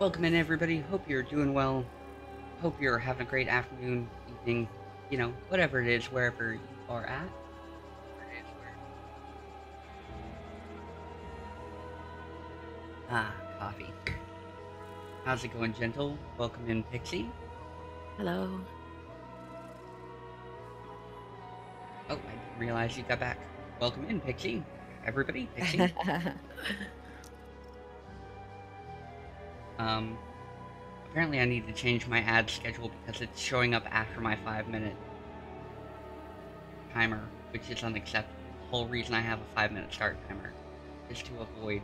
Welcome in, everybody. Hope you're doing well. Hope you're having a great afternoon, evening, whatever it is, wherever you are at. Coffee. How's it going, Gentle? Welcome in, Pixie. Hello. Oh, I didn't realize you got back. Welcome in, Pixie. Everybody, Pixie. Apparently I need to change my ad schedule because it's showing up after my 5-minute timer, which is unacceptable. The whole reason I have a 5-minute start timer is to avoid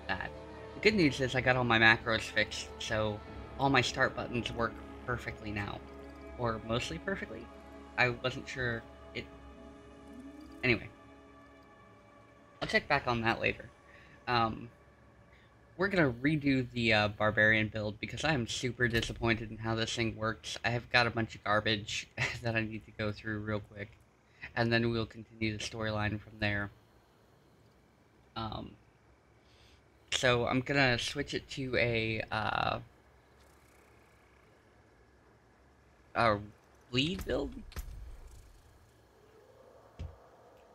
that. The good news is I got all my macros fixed, so all my start buttons work perfectly now. Or mostly perfectly. I wasn't sure it... Anyway. I'll check back on that later. We're gonna redo the Barbarian build because I am super disappointed in how this thing works. I have got a bunch of garbage that I need to go through real quick. And then we'll continue the storyline from there. So I'm gonna switch it to a bleed build.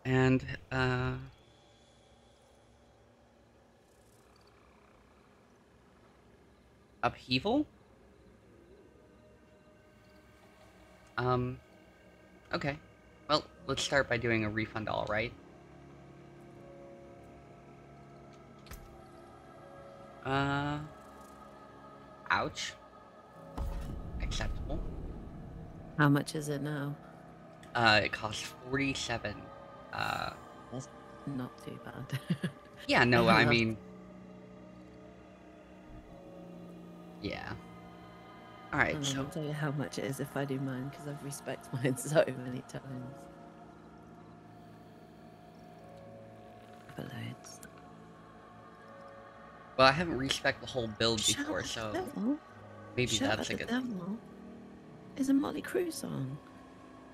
And, upheaval? Okay. Well, let's start by doing a refund all, right? Ouch. Acceptable. How much is it now? It costs 47. That's not too bad. Yeah, no, I mean... Yeah. Alright, so... I'll tell you how much it is if I do mine, because I've respected mine so many times. For loads. Well, I haven't respec'd the whole build before, so... Maybe that's a good thing. Is a Motley Crue song.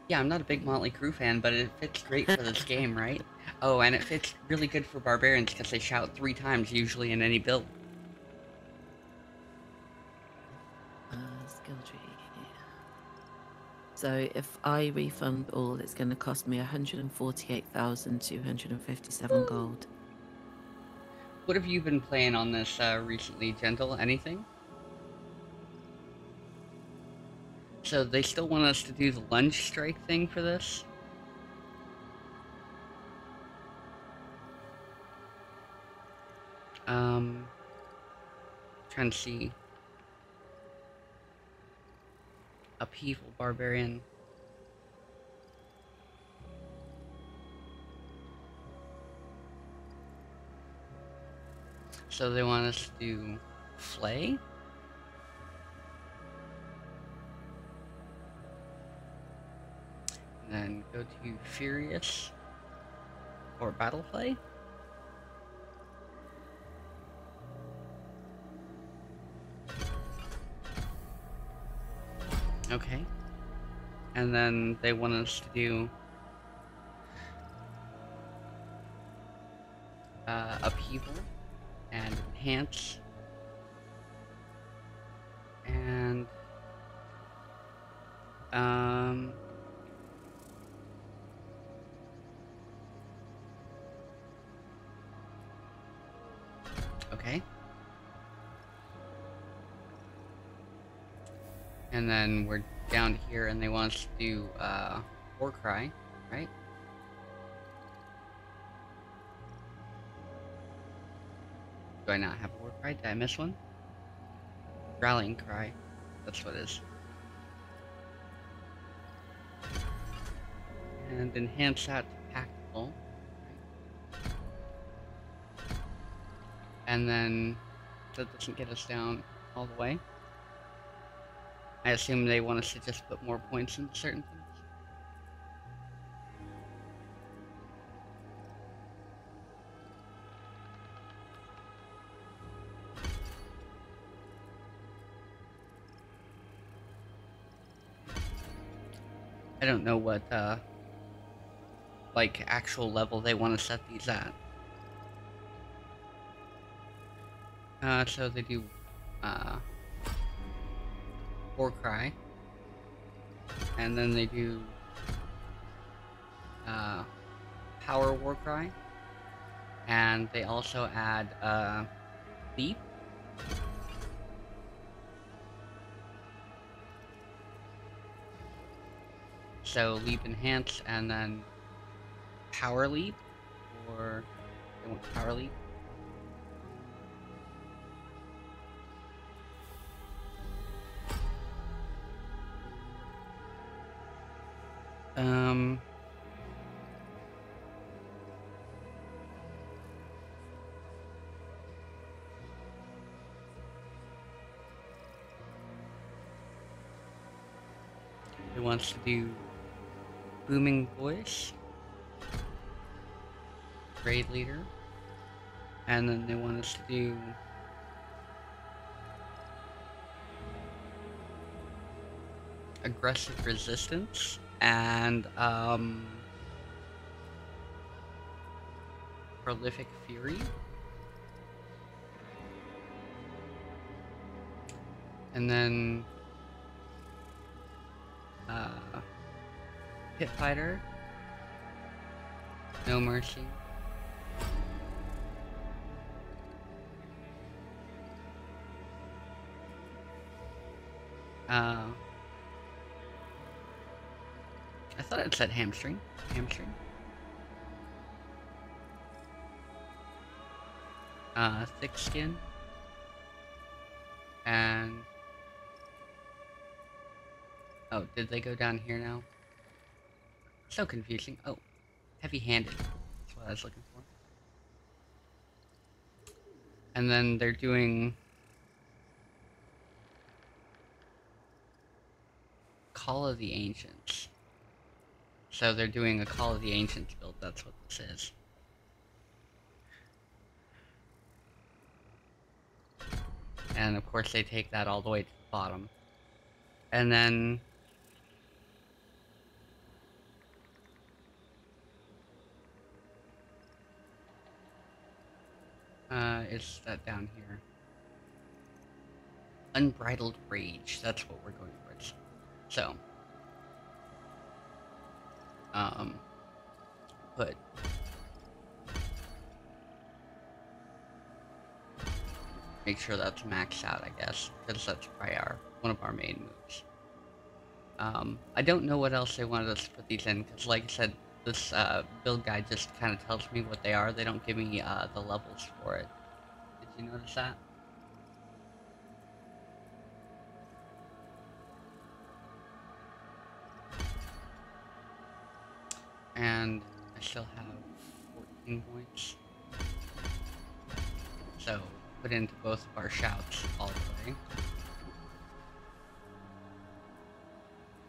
Yeah, I'm not a big Motley Crue fan, but it fits great for this game, right? Oh, and it fits really good for Barbarians because they shout 3 times usually in any build. Skill tree. So if I refund all, it's going to cost me 148,257 gold. What have you been playing on this recently, Gentle? Anything? So they still want us to do the lunge strike thing for this? Trying to see. Upheaval Barbarian. So they want us to do flay? And then go to Furious or Battle Flay? Okay. And then they want us to do upheaval and enhance and okay. And then we're down here and they want us to do War Cry, right? Do I not have a War Cry? Did I miss one? Rallying Cry. That's what it is. And enhance that to tactical. And then that doesn't get us down all the way. I assume they want us to just put more points into certain things. I don't know what, like, actual level they want to set these at. So they do War Cry, and then they do Power War Cry, and they also add Leap. So Leap Enhance, and then Power Leap, or they want Power Leap. He wants to do Booming Voice, Raid Leader, and then they want us to do Aggressive Resistance, and Prolific Fury. And then Pit Fighter, No Mercy, I thought it said Hamstring. Thick Skin, and oh, did they go down here now? So confusing. Oh, Heavy-Handed. That's what I was looking for. And then they're doing Call of the Ancients. So they're doing a Call of the Ancients build. That's what this is. And of course they take that all the way to the bottom. And then is that down here? Unbridled Rage. That's what we're going towards. So, put make sure that's maxed out, I guess, because that's probably one of our main moves. I don't know what else they wanted us to put these in, because like I said, this build guide just kind of tells me what they are. They don't give me the levels for it. Did you notice that? And I still have 14 points. So, put into both of our shouts all the way.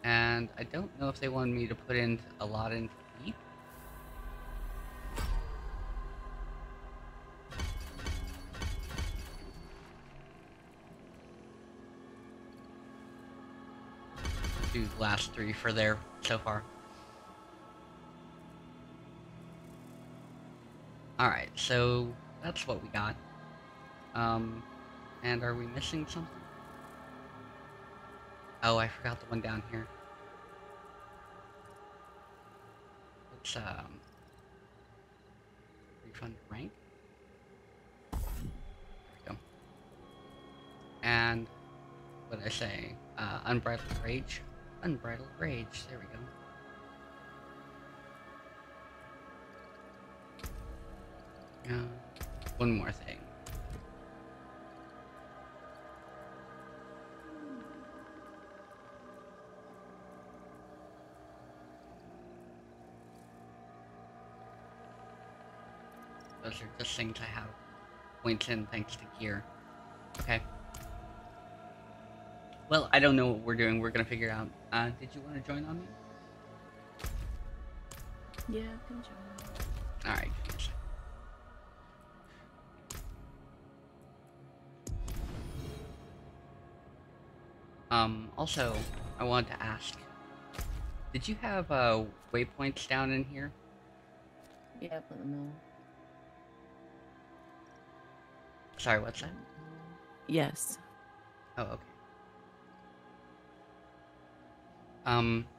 And I don't know if they wanted me to put in a lot in Deep. Do the last three for there so far. Alright, so that's what we got. And are we missing something? Oh, I forgot the one down here. Let's, refund rank. There we go. And, what did I say? Unbridled Rage. Unbridled Rage, there we go. One more thing. Those are just things I have points in thanks to gear. Okay. Well, I don't know what we're doing. We're gonna figure it out. Did you want to join on me? Yeah, I can join. Alright. Also, I wanted to ask, did you have, waypoints down in here? Yeah, put them all. Sorry, what's that? Yes. Oh, okay.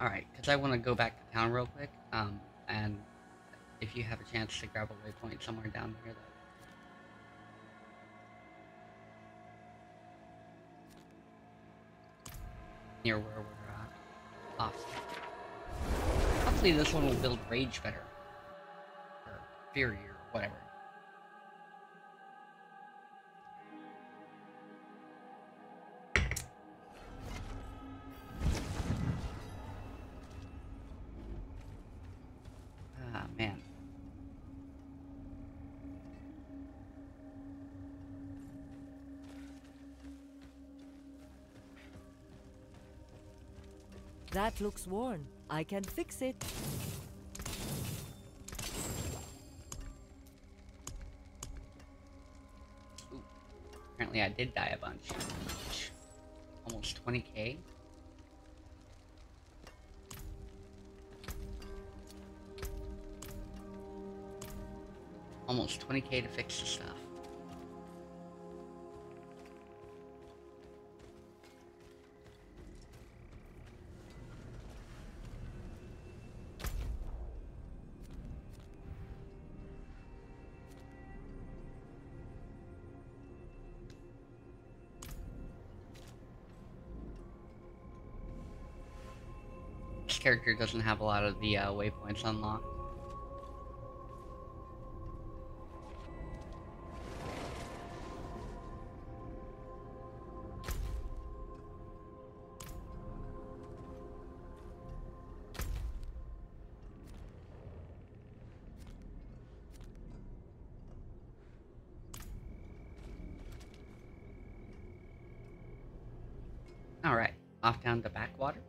Alright, because I want to go back to town real quick, and if you have a chance to grab a waypoint somewhere down here, that near where we're off. Hopefully this one will build rage better. Or fury or whatever. Ah, man. That looks worn. I can fix it. Ooh. Apparently I did die a bunch. Almost 20k. Almost 20k to fix the stuff. This character doesn't have a lot of the waypoints unlocked. Alright, off down the backwater.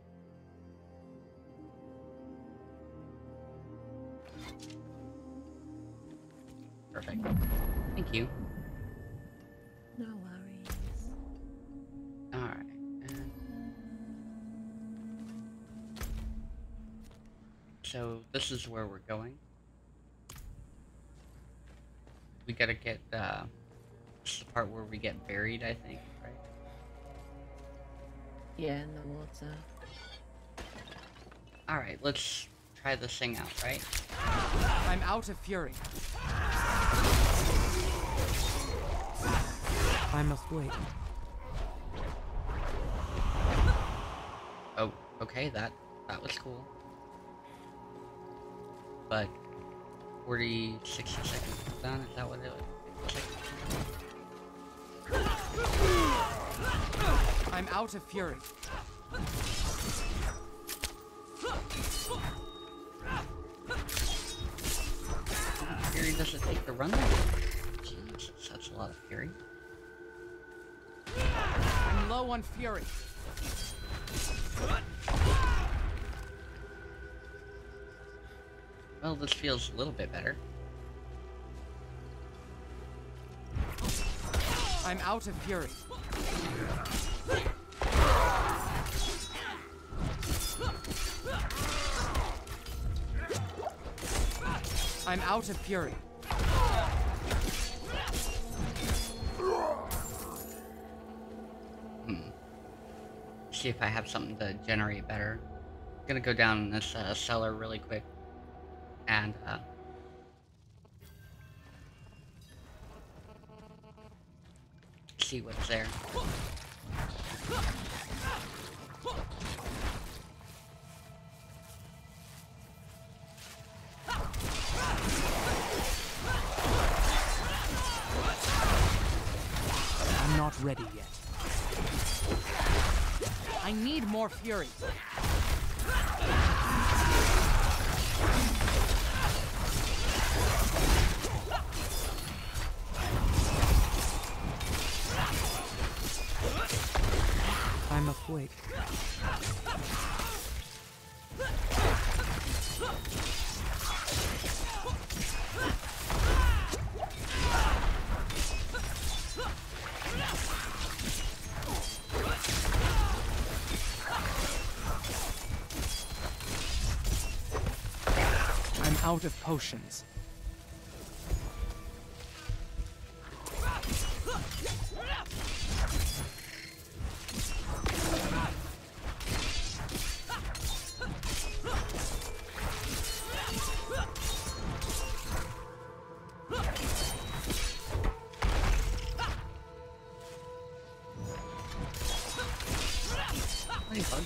Perfect. Thank you. No worries. Alright, and... so this is where we're going. We gotta get, this is the part where we get buried, I think, right? Yeah, in the water. Alright, let's try this thing out, right? I'm out of fury. I must wait. Oh, okay, that was cool. But 40, 60 seconds done, is that what it was? I'm out of fury. Fury doesn't take the run there? Jeez, that's a lot of fury. I'm low on fury. Well, this feels a little bit better. I'm out of fury. I'm out of fury. See if I have something to generate better. I'm gonna go down in this cellar really quick and see what's there. I'm not ready yet. I need more fury. I'm awake. I'm out of potions.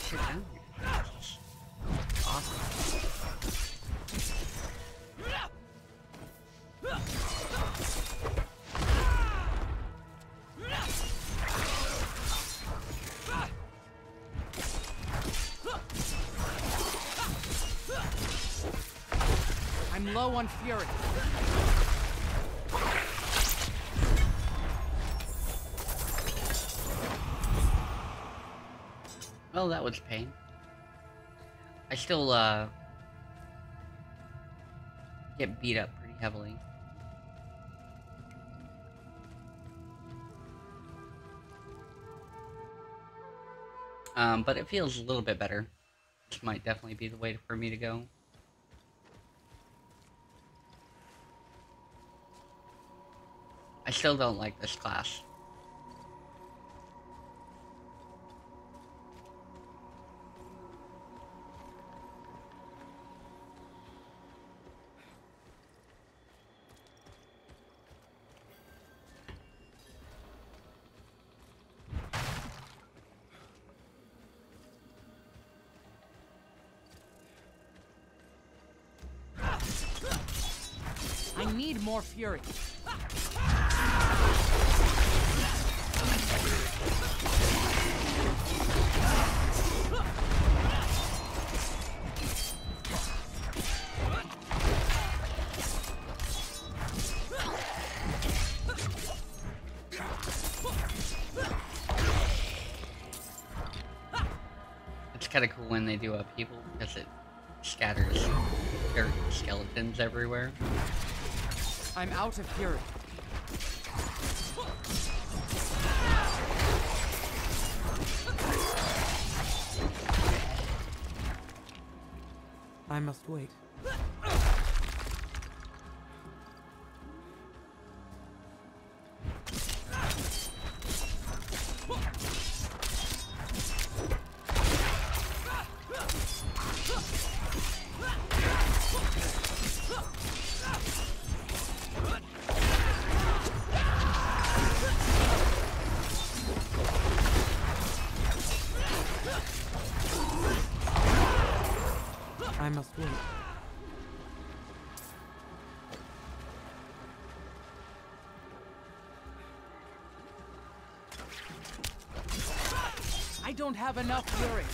shit down here. Awesome. I'm low on fury. Well, that was pain. I still, get beat up pretty heavily. But it feels a little bit better. This might definitely be the way for me to go. I still don't like this class. I need more fury. It's kind of cool when they do upheaval because it scatters dirt skeletons everywhere. I'm out of fury. I must wait. I must wait. I don't have enough fury.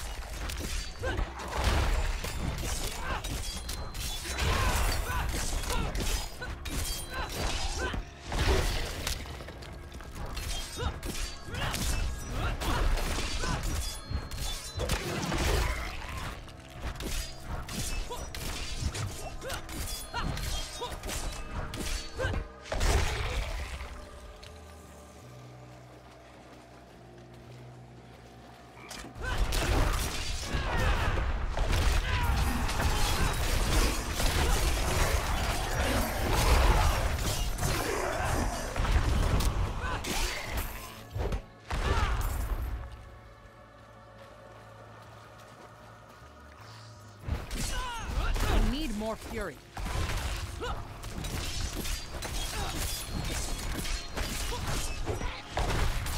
More fury.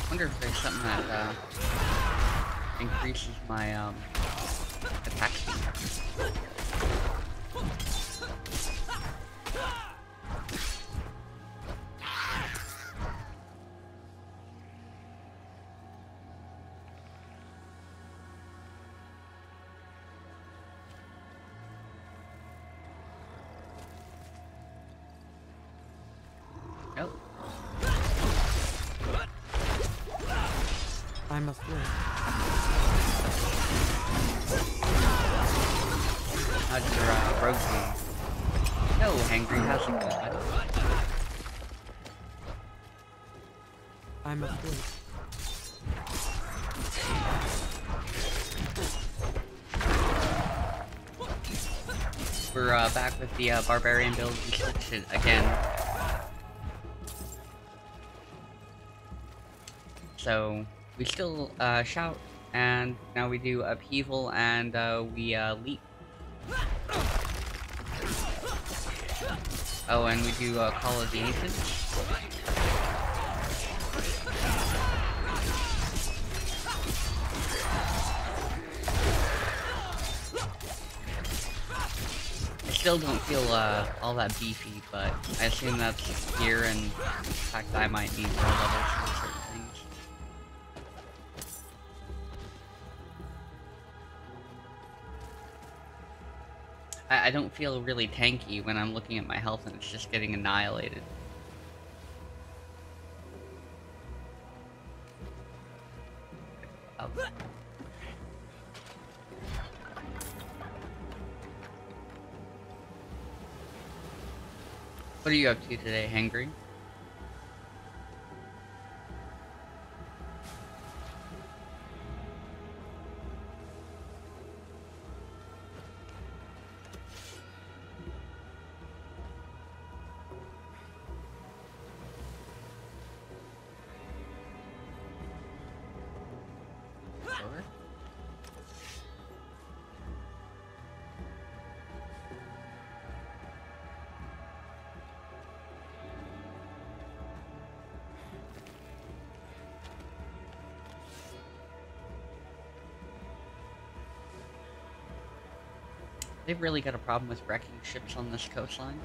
Wonder if there's something that increases my attack speed. I must wait. How's your rogue game? No, Hangry, how's it going? I must wait. We're back with the Barbarian build. We switched it again. So we still shout, and now we do upheaval, and we leap. Oh, and we do Call of the Ancients. still don't feel all that beefy, but I assume that's gear and the fact that I might need more levels for certain things. I don't feel really tanky when I'm looking at my health and it's just getting annihilated. Oh. What are you up to today, Hangry? They've really got a problem with wrecking ships on this coastline.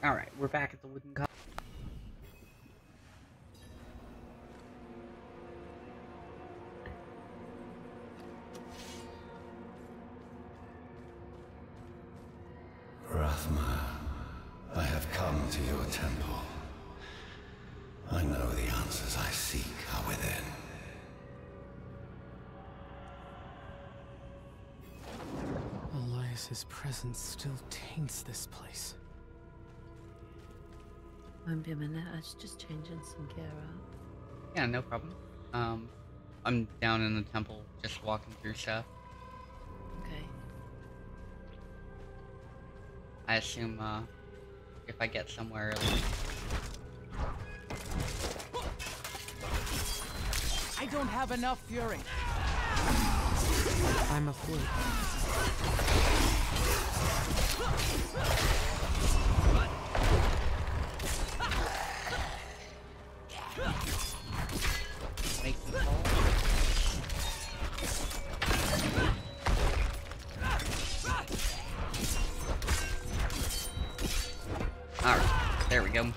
Alright, we're back at the wooden cottage. I have come to your temple. I know the answers I seek are within. Elias's presence still taints this place. Won't be a minute, I was just changing some gear up. Yeah, no problem. I'm down in the temple, just walking through stuff. Okay. I assume, if I get somewhere... I don't have enough fury. I'm afraid. Make me fall. Alright, there we go.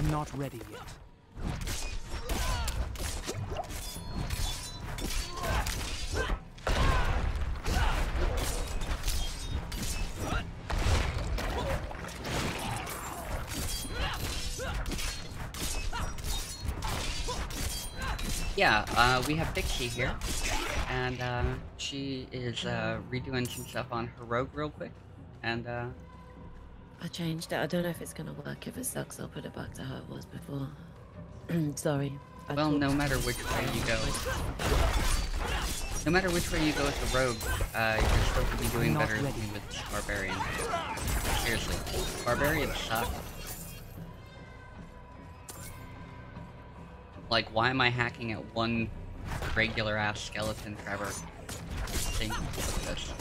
Not ready yet. Yeah, we have Dixie here, and she is redoing some stuff on her rogue real quick, and I changed it. I don't know if it's gonna work. If it sucks, I'll put it back to how it was before. Sorry. well, no matter which way you go, no matter which way you go with the rogue, you're supposed to be doing better than with Barbarian. Seriously, Barbarians suck. Like, why am I hacking at one regular-ass skeleton, Trevor? Think of this.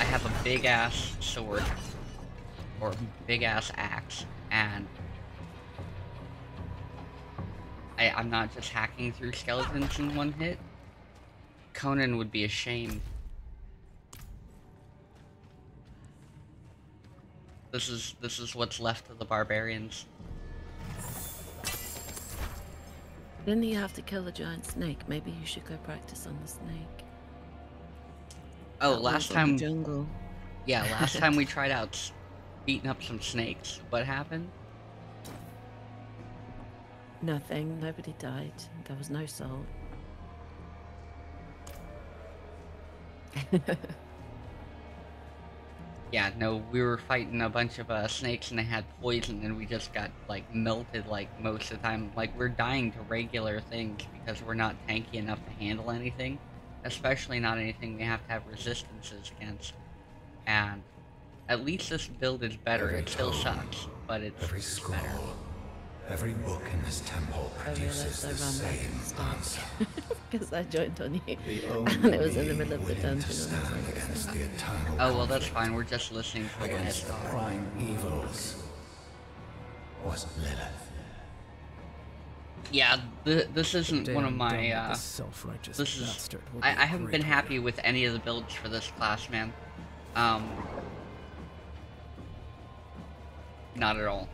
I have a big-ass sword, or big-ass axe, and I'm not just hacking through skeletons in one hit. Conan would be ashamed. This is what's left of the barbarians. Didn't you have to kill the giant snake? Maybe you should go practice on the snake. Oh, That last was in the time... jungle. Yeah, last time we tried out beating up some snakes. What happened? Nothing. Nobody died. There was no soul. Yeah, no, we were fighting a bunch of snakes and they had poison and we just got, like, melted, like, most of the time. Like, we're dying to regular things because we're not tanky enough to handle anything. Especially not anything we have to have resistances against. And at least this build is better. Every It still tome, sucks, but every it's scroll, better. every book in this temple I produces realised I the ran back same and stopped answer. because I joined on you, The and only it was in the middle of the willing to dungeon. And I stand was like, against the eternal Oh, well, that's conflict, fine. We're just listening for the against the next prime evils, was Lilith. Yeah, this isn't one of Damn my, done with this self-righteous this is... bastard will be I a haven't been great happy leader. with any of the builds for this class, man. Not at all.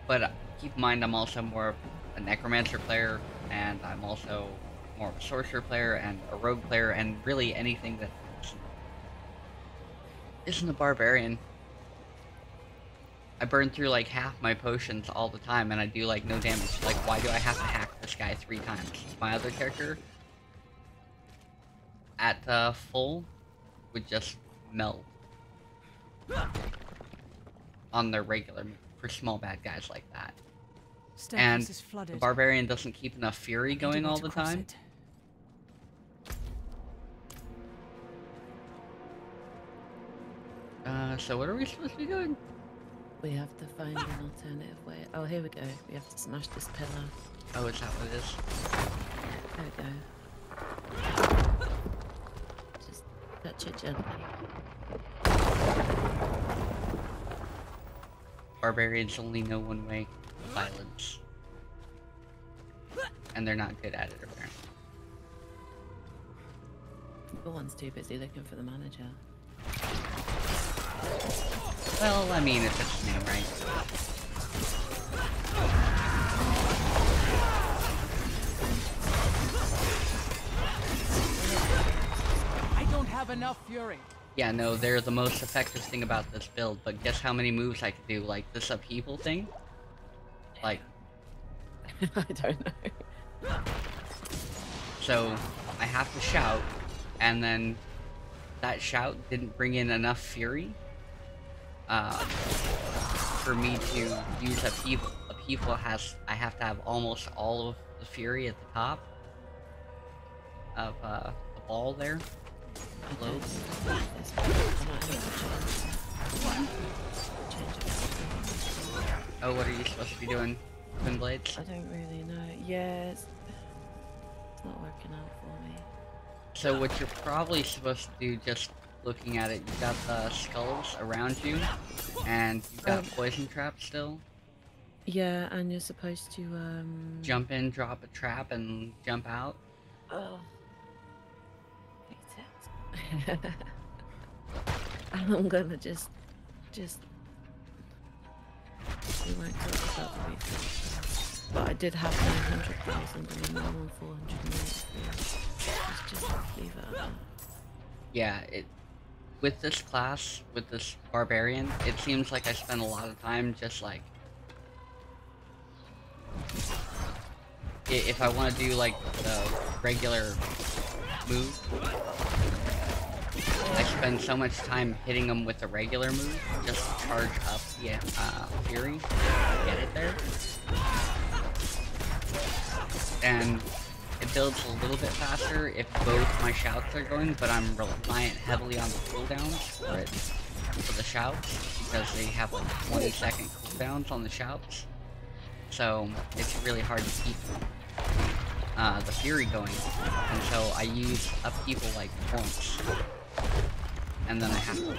But keep in mind I'm also more of a Necromancer player, and I'm also more of a Sorcerer player, and a Rogue player, and really anything that isn't a Barbarian. I burn through like half my potions all the time, and I do like no damage. Like, why do I have to hack this guy 3 times? My other character, at full, would just melt on their regular move for small bad guys like that. And Staircase is flooded. the Barbarian doesn't keep enough fury I don't going want all to the cross time. it. So what are we supposed to be doing? we have to find an alternative way. Oh, here we go. We have to smash this pillar. Oh, is that what it is? There we go. Just touch it gently. Barbarians only know one way: violence. And they're not good at it, apparently. The one's too busy looking for the manager. Well, I mean, if it's the name, right? I don't have enough fury. Yeah, no, they're the most effective thing about this build, but guess how many moves I could do? Like, this upheaval thing? Like, I don't know. so, I have to shout, and then that shout didn't bring in enough fury for me to use upheaval. Upheaval I have to have almost all of the fury at the top of the ball there. I don't think this I might have to change it. Oh, what are you supposed to be doing? Twin blades? I don't really know. Yeah, it's not working out for me. So what you're probably supposed to do, just looking at it, you've got the skulls around you, and you've got poison traps still. Yeah, and you're supposed to Jump in, drop a trap, and jump out. Oh. Hate it. And I'm gonna just we won't talk about the refresh. But I did have 900,000 and I'm on 493. Let's just leave it at that. Yeah, with this class, with this Barbarian, it seems like I spend a lot of time just like... If I want to do like the regular move, I spend so much time hitting them with the regular move just to charge up the fury to get it there. And it builds a little bit faster if both my shouts are going, but I'm reliant heavily on the cooldowns for the shouts, because they have like 20-second cooldowns on the shouts. So it's really hard to keep the fury going. And so I use upheaval like once, and then I have to leave.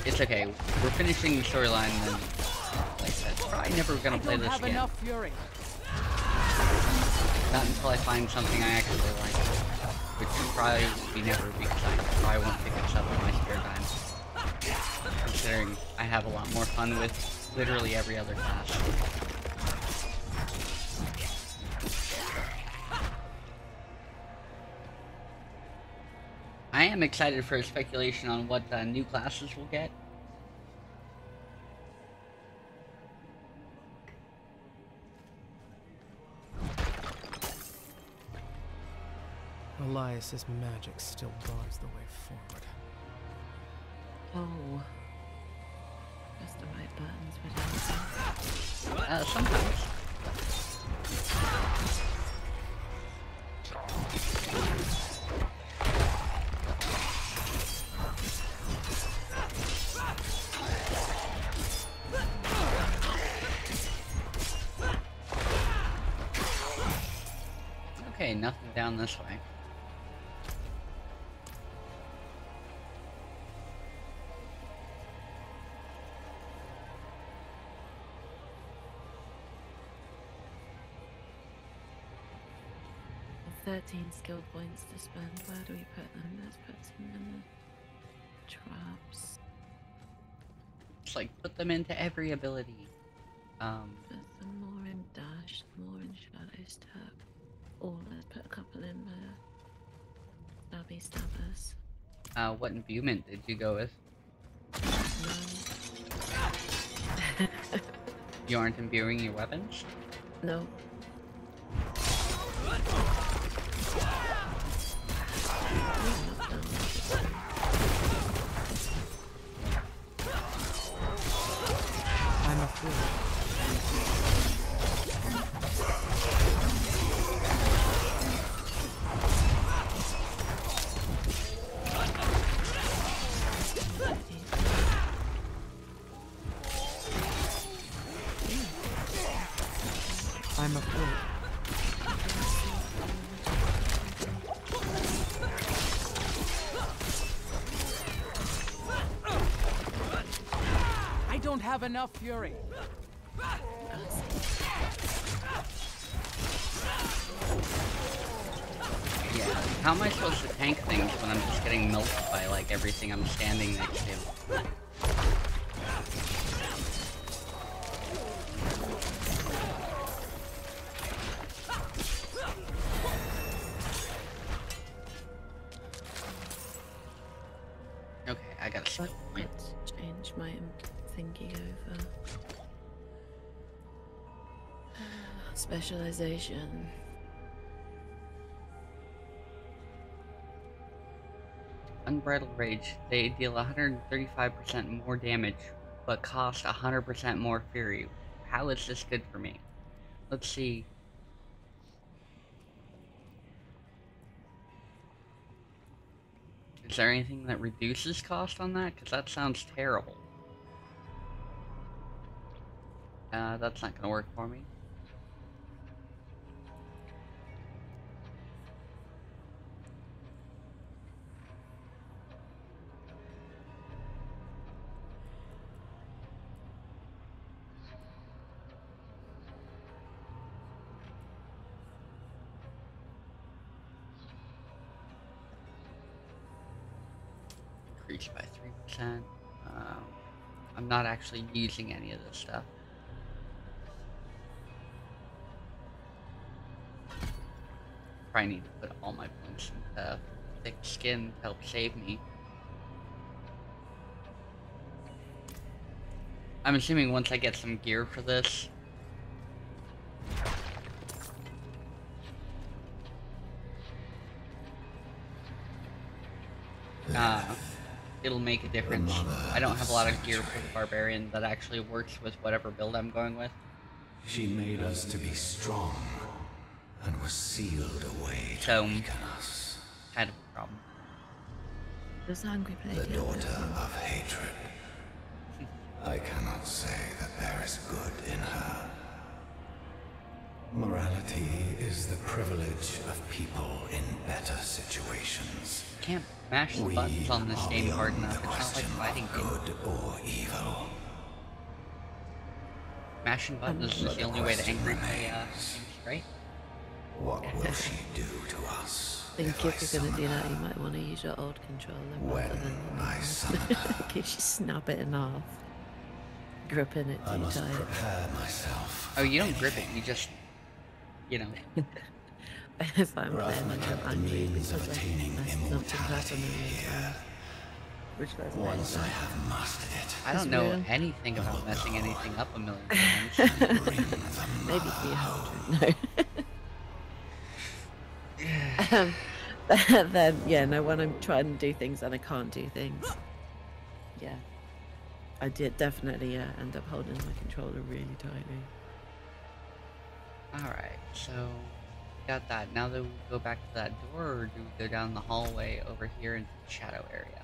It's okay. We're finishing the storyline, and like I said, probably never gonna play this again. Enough fury. Not until I find something I actually like, which will probably be never, because I probably won't pick this up in my spare time. Considering I have a lot more fun with literally every other class. I am excited for speculation on what new classes we'll get. Elias's magic still bars the way forward. Oh. Press the right buttons without Sometimes. Okay, nothing down this way. With 13 skill points to spend, where do we put them? Let's put some in the traps. It's like, put them into every ability. Put some more in dash, more in shadow step. Or let's put a couple in the stabby stabbers. What imbuement did you go with? No. You aren't imbuing your weapons? No. I'm a fool. I'm a fool. I don't have enough fury. Yeah, how am I supposed to tank things when I'm just getting melted by, like, everything I'm standing next to? Okay, I got a skill point. Let's change my thingy over. Specialization. Unbridled Rage. They deal 135% more damage, but cost 100% more fury. How is this good for me? Let's see. Is there anything that reduces cost on that? Because that sounds terrible. That's not gonna work for me. Increased by 3%. I'm not actually using any of this stuff. Probably need to put all my points into thick skin to help save me. I'm assuming once I get some gear for this, it'll make a difference. I don't have a lot of gear for the Barbarian that actually works with whatever build I'm going with. She made us to be strong and was sealed away to So, weaken us. kind of a problem. Does Angry play The Diablo? daughter of hatred. I cannot say that there is good in her. Morality is the privilege of people in better situations. Can't mash the buttons on this game hard enough. It's not like a fighting game. Good or evil. Mashing buttons is the only way to angry games, right? What will she do to us? I think if you're gonna do that, you might want to use your old controller rather than I summon her, in case you snap it in half. Gripping it I too must tight. prepare myself. Oh, you don't grip it, you just, you know. If I'm Rather playing, than I'm kept the angry means because of attaining something immortality happened here. which was Once I have mastered it, I don't It's know real. anything about messing anything up a million times. bring the maybe mother 300. No. then yeah, no, when I'm trying to do things and I can't do things, yeah, I did definitely end up holding my controller really tightly. Alright, so got that. Now that we go back to that door, or do we go down the hallway over here into the shadow area?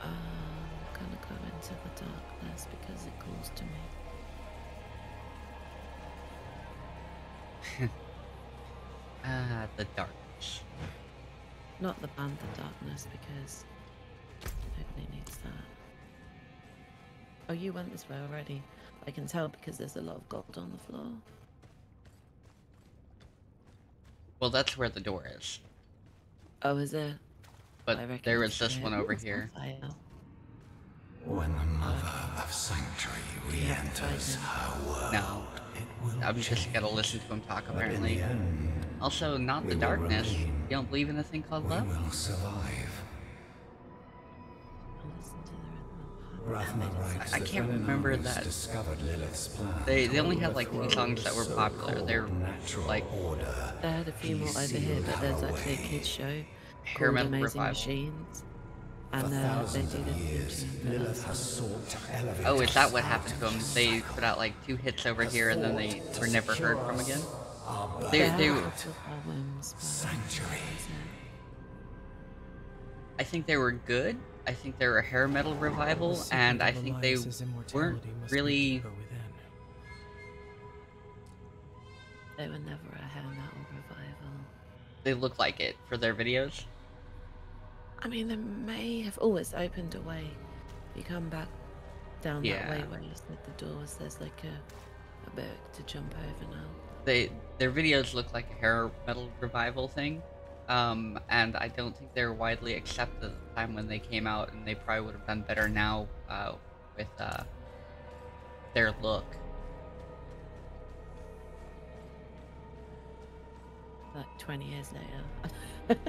I'm gonna go into the darkness because it calls to me. Ah, the darkness. Not the band, the darkness, because nobody needs that. Oh, you went this way already. I can tell because there's a lot of gold on the floor. Well, that's where the door is. Oh, is it? But I reckon there it's was this there. one over Ooh, it's on here. fire. When the Mother of Sanctuary re-enters her world, No. it will I'm just change. gotta listen to him talk, But in apparently. the end, Also, not we the will darkness. remain. You don't believe in a thing called we love? will survive. I'll listen to the Rathma writes I that can't when remember Inarius that. discovered Lilith's plan They to only had like 2 overthrow songs that were the popular. They're so-called natural like order. They had a few He more over here, sealed but there's her actually a away. kids show hair called metal Amazing revival. Machines, For and they thousands do of the years, theme tune for Lilith that has song. sought to elevate Oh, is that us what happened to out them? of They cycle. put out like 2 hits over Has here and then they fought to were never heard secure from again? us our They had They a couple of albums, but Sanctuary. that's it. I think they were good. I think they were a hair metal revival, and I think they weren't really. They were never a hair metal revival. They look like it for their videos. I mean, they may have always opened a way. You come back down that way Yeah. where you said the doors, there's like a bit to jump over now. Their videos look like a hair metal revival thing, and I don't think they were widely accepted at the time when they came out, and they probably would have done better now with their look. Like 20 years later.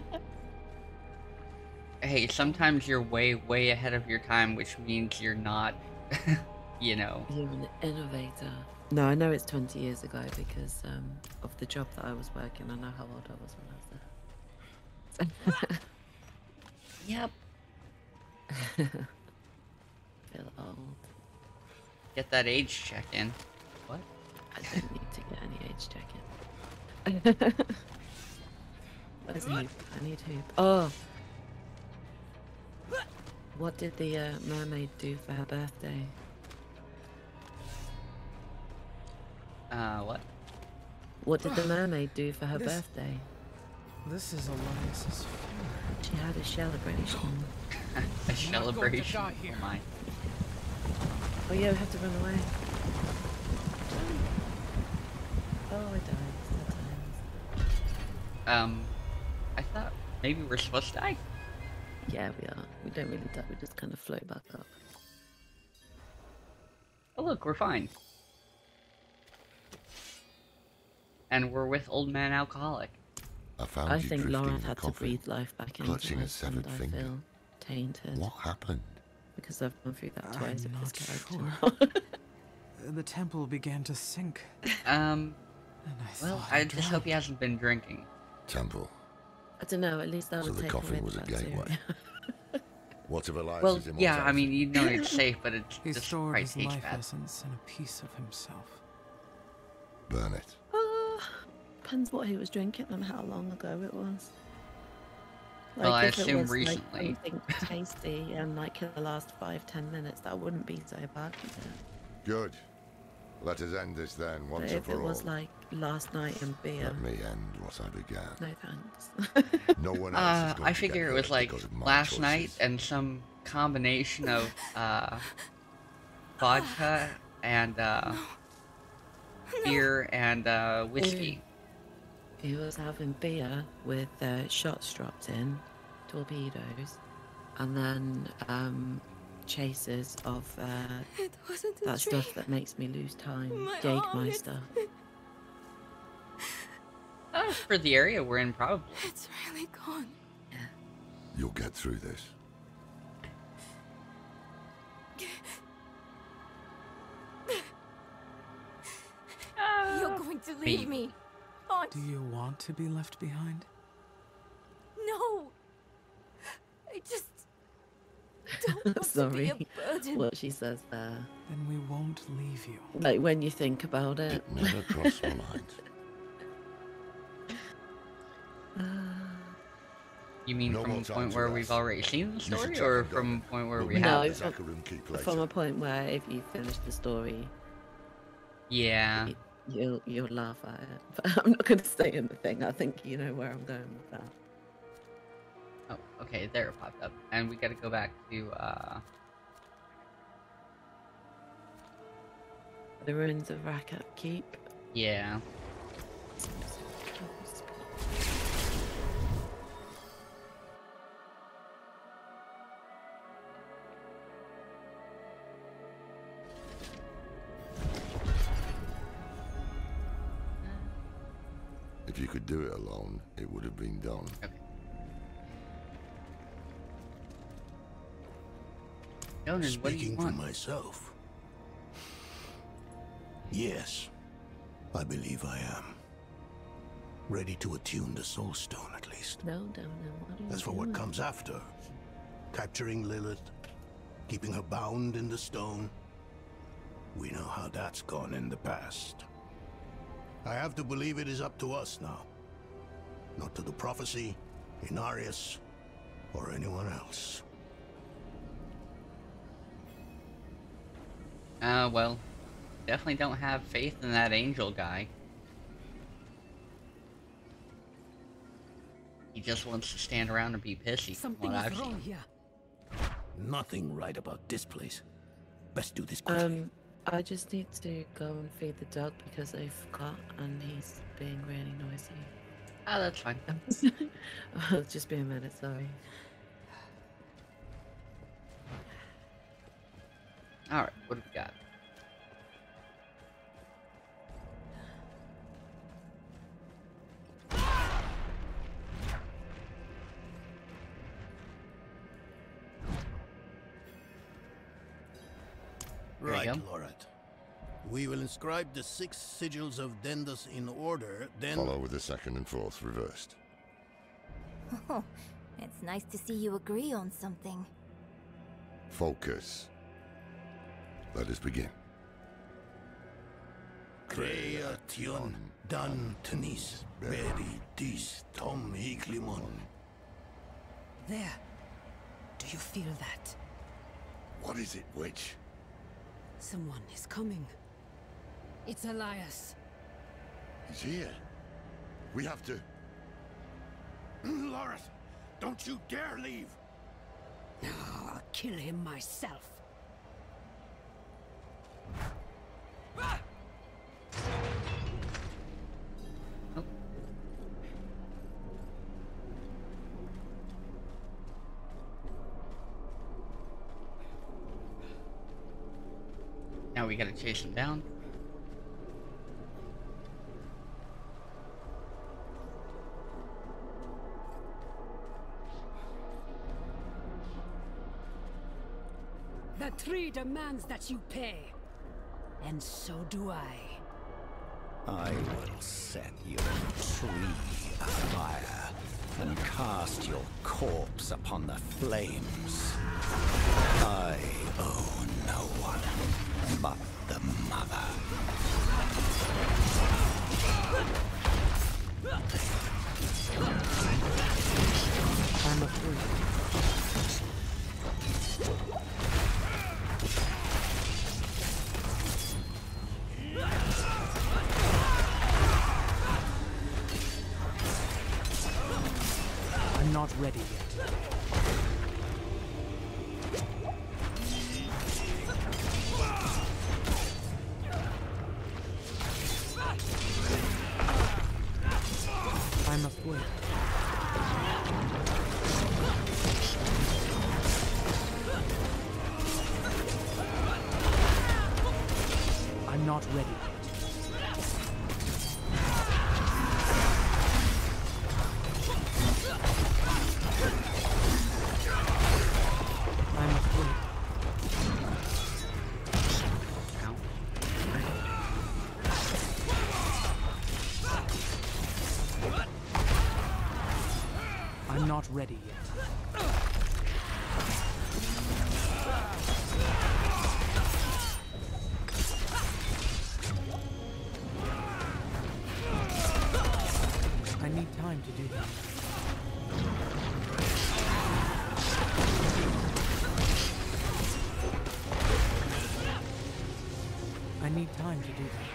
Hey, sometimes you're way ahead of your time, which means you're not, you know. You're an innovator. No, I know it's 20 years ago because of the job that I was working. I know how old I was when I was there. Yep. Feel old. Get that age check in. What? I don't need to get any age check in. Where's Hoop? I need Hoop. Oh! What did the mermaid do for her birthday? What? What did the mermaid do for her birthday? This is Elias's funeral. She had a celebration. A celebration. Oh my. Oh yeah, we have to run away. Oh, I died 4 times. I thought maybe we're supposed to die. Yeah, we are. We don't really die, we just kind of float back up. Oh look, we're fine. And we're with Old Man Alcoholic. I found I you think drifting Lauren in the had to coffin, breathe life back into clutching a us, severed and I finger. feel tainted. What happened? Because I've gone through that twice I'm with this not character. The temple began to sink, Um, and I well, thought I just hope he hasn't been drinking. Temple. I don't know, at least that So would the take coffin away was the a gateway. bacteria. What of Elias's Well, immortality? yeah, I mean, you know it's safe, but it's he just stored probably his tastes life bad. essence in a piece of himself. Burn it. Depends what he was drinking and how long ago it was. Well, I if it assume was, recently. Like, something tasty and like in the last 5-10 minutes, that wouldn't be so bad, would it? Good. Let us end this then, But once and if for it all. was like last night and beer, Let me end what I began. no thanks. No one else is going I to figure get it was hurt like because of my last night choices. and some combination of vodka and beer and whiskey. He was having beer with shots dropped in, torpedoes, and then chasers of It wasn't a that dream. stuff that makes me lose time, My arm, Jägermeister. For the area we're in, probably. It's really gone. You'll get through this. You're going to leave me. Aren't Do you want to be left behind? No! I just don't want to Sorry, be a burden. what she says there. Then we won't leave you. Like when you think about it. It never crossed my mind. You mean No from more a time point to where rest. we've already seen the You should story, check or it, from a Doctor. point where But we No, have? the it's it? Kharun keep From later. a point where if you finish the story, Yeah. you'll laugh at it. But I'm not going to say anything. I think you know where I'm going with that. Oh, okay, there it popped up. And we gotta go back to, The ruins of Rakat Keep. yeah. If you could do it alone, it would have been done. Okay. Conan, what do you Speaking for want? myself, yes, I believe I am. Ready to attune the Soul Stone, at least. No, don't know. What are you As for what doing? comes after, capturing Lilith, keeping her bound in the stone, we know how that's gone in the past. I have to believe it is up to us now. Not to the prophecy, Inarius, or anyone else. Well, definitely don't have faith in that angel guy. He just wants to stand around and be pissy. from Something what is I've wrong seen. here. Nothing right about this place. Best do this quickly. I just need to go and feed the dog because I forgot and he's being really noisy. Oh, that's fine. Just be a minute, sorry. Alright, what do we got? There you Right, go. Lord. We will inscribe the 6 sigils of Dendus in order, then... Follow with the second and fourth reversed. Oh, it's nice to see you agree on something. Focus. Let us begin. Creation dan tenis beri dis tom hiklimon. There. Do you feel that? What is it, witch? Someone is coming. It's Elias. He's here. We have to... Lorith, don't you dare leave! I'll kill him myself. Oh. Now we gotta chase him down. The tree demands that you pay. And so do I. I will set your tree afire and cast your corpse upon the flames. I owe no one but the mother. I'm a fool. I'm not ready yet. I'm afraid. I'm not ready yet. I'm afraid. Ow. I'm not ready yet. I need time to do that. I need time to do that.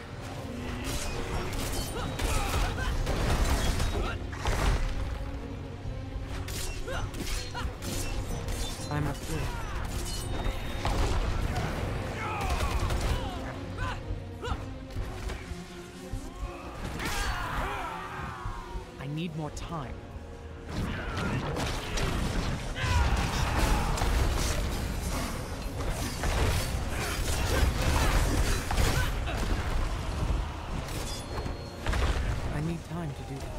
I'm a fool. I need more time. I need time to do that.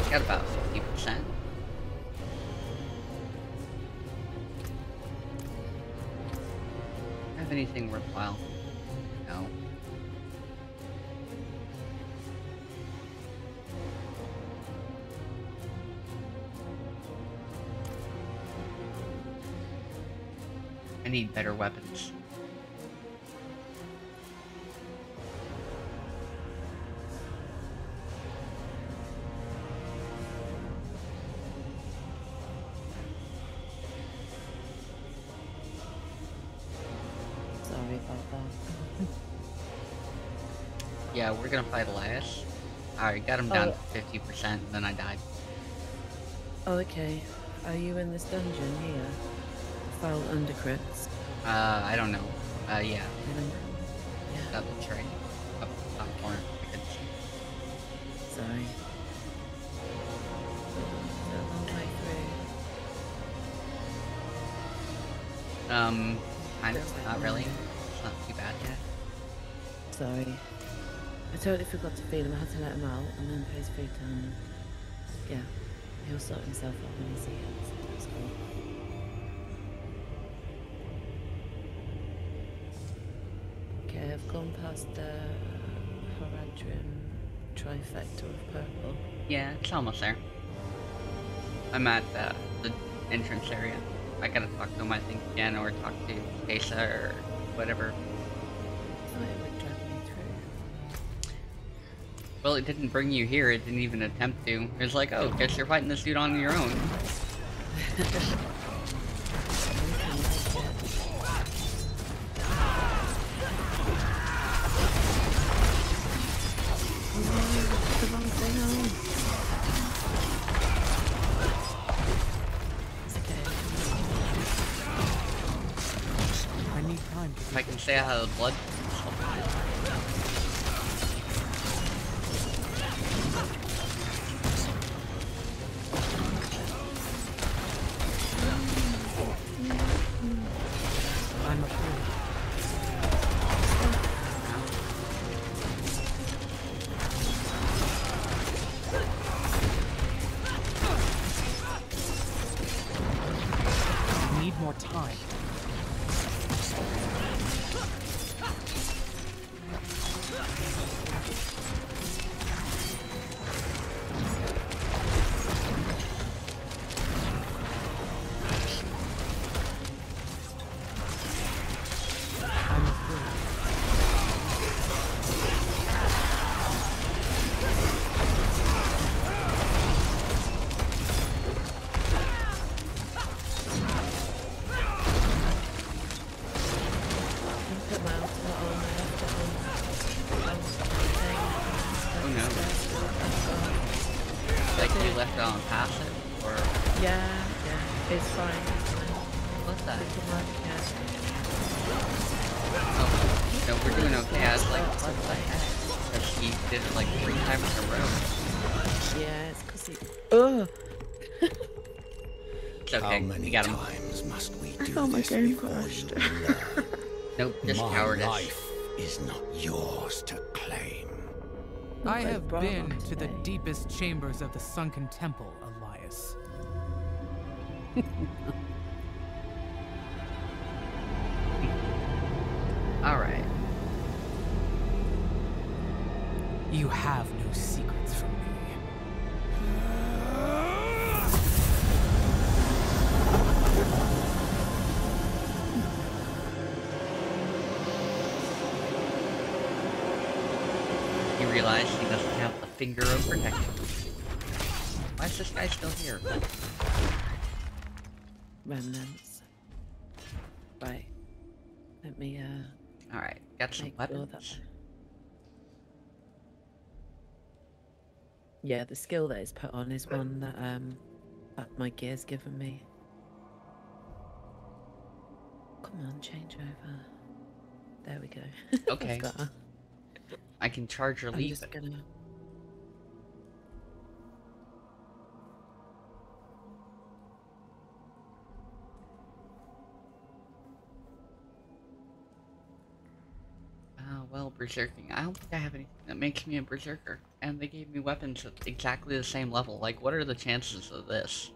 Got about 50%. Have anything worthwhile? No. I need better weapons. Yeah, we're gonna fight Elias. Alright, got him down to 50%, and then I died. Oh, okay. Are you in this dungeon here? Foul Undercrypts? I don't know. Yeah. Yeah. That looks right. Up the top corner. Sorry. A long way through. Kind of. Not really. It's not too bad yet. Sorry. I totally forgot to feed him. I had to let him out and then put his food down. And yeah, he'll sort himself out when he's here. So that's cool. Okay, I've gone past the Haradrim trifecta of purple. Yeah, it's almost there. I'm at the entrance area. I gotta talk to him, I think, again, or talk to Asa or whatever. I thought it would drag me through. Well, it didn't bring you here. It didn't even attempt to. It was like, oh, guess you're fighting this dude on your own. If I can stay out of the blood. I'm a fool. I need more time. knows? Like you left it on passive, or? Yeah, it's fine. What's that? It can work, yeah. Oh, no, we're doing okay. I was like, what the heck? Because he did it like 3 times in a row. Yeah, it's because he... Ugh! It's okay, How many we got him. times must we do Oh, my this game before crashed. you learn? Nope, just My cowardice. life is not yours to claim. I Okay, have bravo been to the today. deepest chambers of the sunken temple, Elias. Alright. You have no secrets from me. He realized he doesn't have the finger of protection. Why is this guy still here? Remnants. Right. Let me, Alright, got some make sure weapons. that... Yeah, the skill that is put on is one that my gear's given me. Come on, change over. There we go. Okay. That's better. I can charge or I'm leave just it. gonna... Well, berserking. I don't think I have anything that makes me a berserker. And they gave me weapons at exactly the same level. Like, what are the chances of this?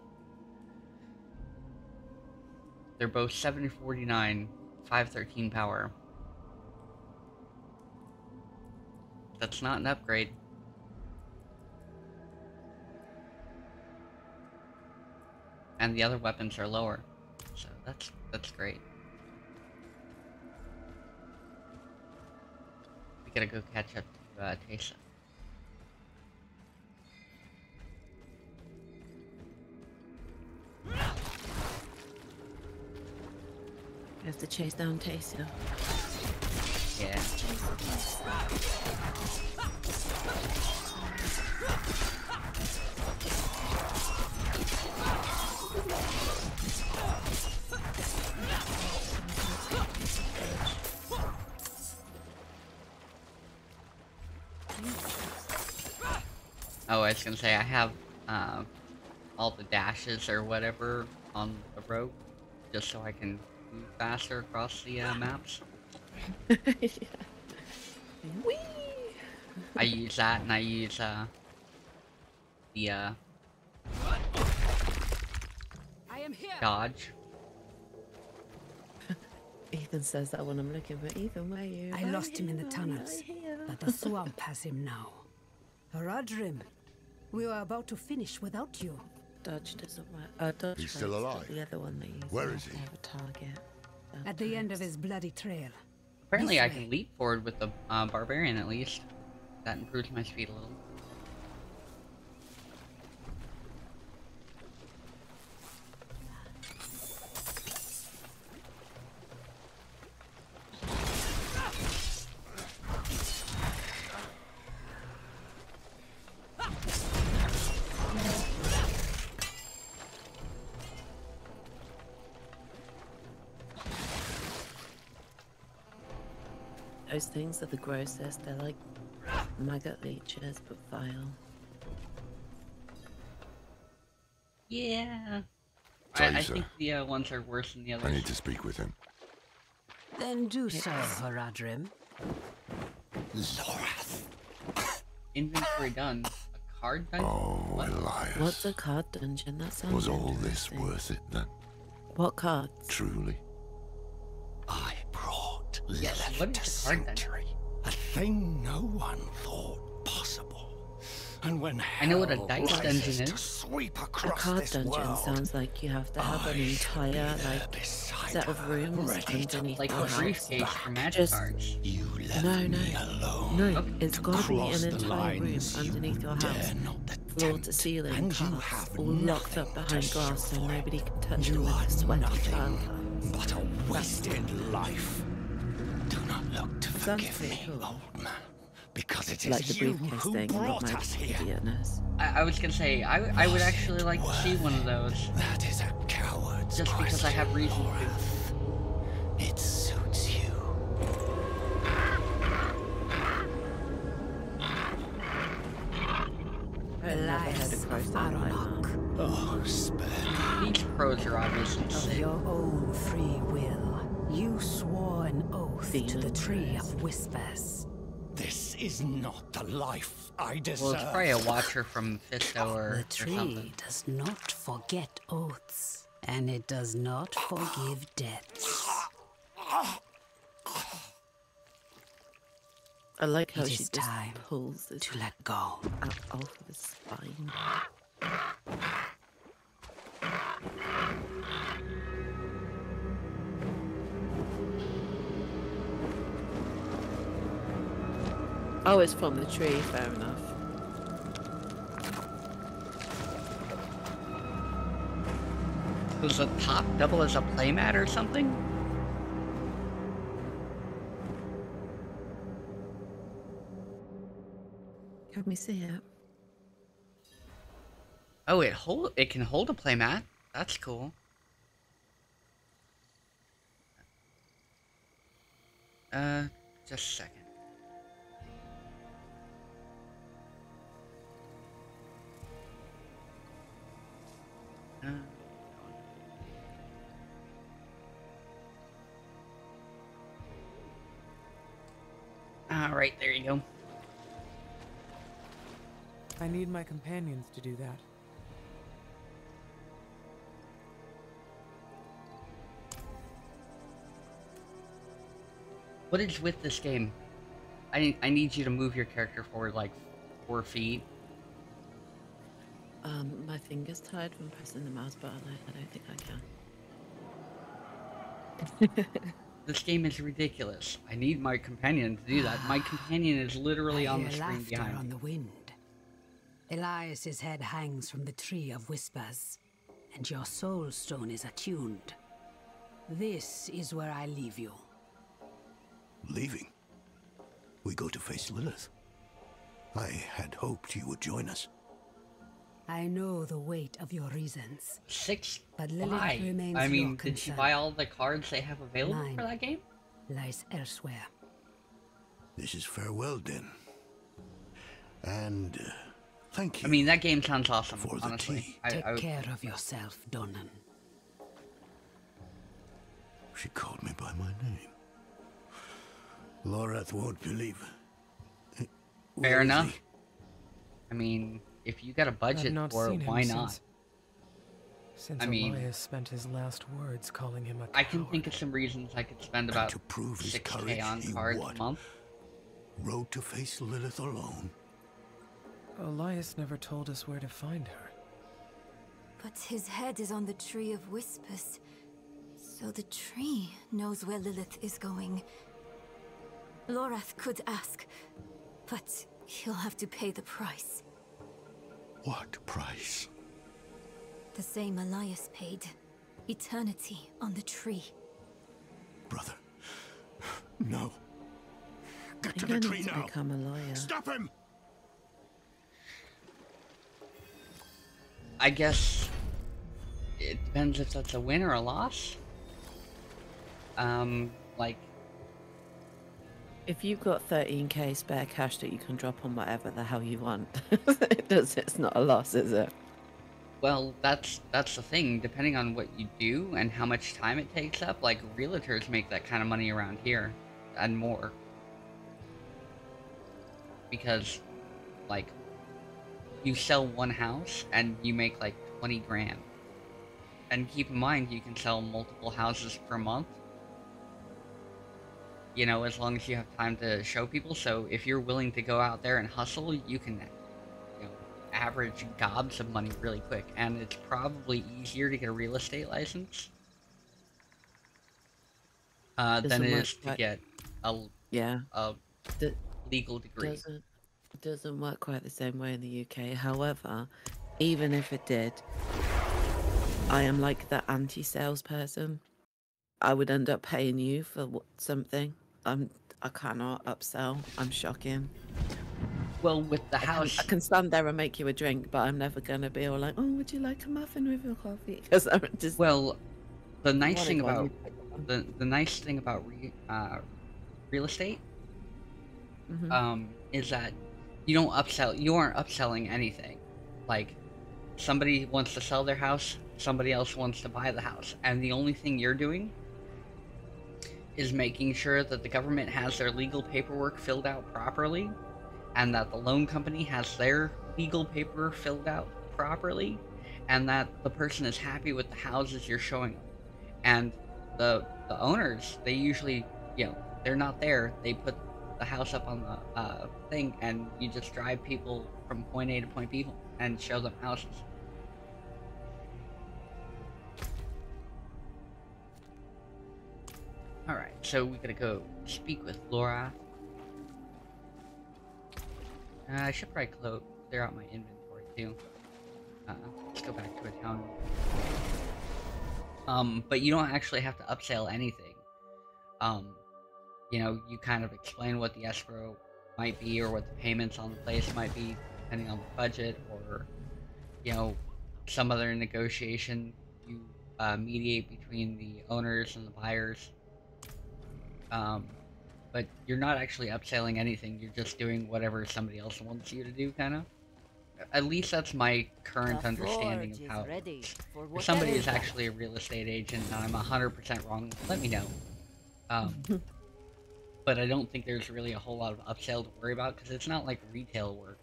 They're both 749, 513 power. That's not an upgrade. And the other weapons are lower. So that's great. We gotta go catch up to Taysa. We have to chase down Taysa. Yeah. Oh, I was gonna say, I have all the dashes or whatever on the rope, just so I can move faster across the maps. Yeah. Whee! I use that, and I use the I am here. dodge. Ethan says that when I'm looking for Ethan, where are you? I lost him in the tunnels, but the swamp has him now. Haradrim, we were about to finish without you. Dodge doesn't work. Dodge He's still works, but alive? the other one that you use Where you is have to he? have a target. At the end of his bloody trail. Apparently This I way. can leap forward with the Barbarian at least. That improves my speed a little. Those things are the grossest. They're like maggot leeches, but vile. Yeah. I Taysa. think the ones are worse than the others. I need to speak with him. Then do so, Haradrim. Lorath. Inventory done. A card dungeon? Oh, What? Elias. What's a card dungeon? That sounds Was all this interesting. worth it then? What cards? Truly? I brought Yes, Lilith what to is the card then? sanctuary. A thing no one thought possible. And when I know what a hell dice rises dungeon to is. sweep A across card this dungeon world, sounds like you have to have an I shall be entire there like beside set of her, rooms ready to underneath Like the a house. briefcase for magic Just- cards. You left No, me alone. no, Okay. it's got to be Cross an the entire room lines underneath your dare house, not floor attempt, to ceiling and you cards, have all locked up nothing behind to glass show so for it. nobody can touch You them with are a sweaty nothing child cards. but a wasted life. Do not look to Sounds forgive pretty me, cool. old man. because it Like is the you briefcase who thing, not brought my us here. idiotness. I was gonna say, I would actually like to see one of those. That is a coward's Just because I have reason to. Lorath. It suits you. I never heard a crow sound like that. Oh, spare These crows are obviously Of sick. your own free will, you swore an oath to the Demon Tree crows. of Whispers. This is not the life I deserve. Well, it's probably a watcher from Fisto The or tree something. does not forget oaths, and it does not forgive deaths. I like how It she is just time pulls this to let go. out off of his spine. Oh, it's from the tree, fair enough. Does the top double as a playmat or something? Can we see it? Oh, it can hold a playmat. That's cool. Just a second. Alright, there you go. I need my companions to do that. What is with this game? I need you to move your character forward like 4 feet. My finger's tired from pressing the mouse button. I don't think I can. This game is ridiculous. I need my companion to do that. My companion is literally I on the hear screen laughter behind on me. the wind. Elias's head hangs from the Tree of Whispers, and your soul stone is attuned. This is where I leave you. Leaving? We go to face Lilith. I had hoped you would join us. I know the weight of your reasons. 6. But Lilith Why? remains I mean, your did you concern. buy all the cards they have available Mine. for that game? Lies elsewhere. This is farewell, then. And thank you. I mean, that game sounds awesome, For the honestly. tea. Take care of yourself, Donan. She called me by my name. Lorath won't believe. Fair Where is enough. he? I mean, if you got a I've budget not for seen it, him why not? Since I mean- Elias spent his last words calling him a coward. I can think of some reasons I could spend And about to prove his 6K courage, on he cards what? a month. Rode to face Lilith alone. Elias never told us where to find her. But his head is on the Tree of Whispers. So the tree knows where Lilith is going. Lorath could ask, but he'll have to pay the price. What price? The same Elias paid. Eternity on the tree. Brother. No. Get to I the think I tree need to now. become a lawyer. Stop him! I guess it depends if that's a win or a loss. Like, If you've got 13k spare cash that you can drop on whatever the hell you want, it's not a loss, is it? well, that's the thing. Depending on what you do and how much time it takes up, like, realtors make that kind of money around here, and more. Because, like, you sell one house and you make like 20 grand. And keep in mind, you can sell multiple houses per month. You know, as long as you have time to show people. So if you're willing to go out there and hustle, you can, you know, average gobs of money really quick. And it's probably easier to get a real estate license than Doesn't it work is to quite- get a Yeah. D- legal degree. Doesn't work quite the same way in the UK. However, even if it did, I am like the anti-salesperson. I would end up paying you for something. I cannot upsell. I'm shocking. Well, with the house... I can stand there and make you a drink, but I'm never going to be all like, oh, would you like a muffin with your coffee? Because I'm just... Well, the nice thing about... The nice thing about real estate is that you don't upsell. You aren't upselling anything. Like, somebody wants to sell their house, somebody else wants to buy the house, and the only thing you're doing is making sure that the government has their legal paperwork filled out properly, and that the loan company has their legal paper filled out properly, and that the person is happy with the houses you're showing them. And the owners, they usually, you know, they're not there. They put the house up on the thing, and you just drive people from point A to point B and show them houses. Alright, so we gotta go speak with Laura. I should probably clear out my inventory too. Let's go back to a town. But you don't actually have to upsell anything. You know, you kind of explain what the escrow might be, or what the payments on the place might be, depending on the budget, or, you know, some other negotiation. You mediate between the owners and the buyers. But you're not actually upselling anything, you're just doing whatever somebody else wants you to do, kind of. At least that's my current understanding of how it works. If somebody is actually a real estate agent and I'm 100% wrong, let me know. But I don't think there's really a whole lot of upsell to worry about, because it's not like retail work.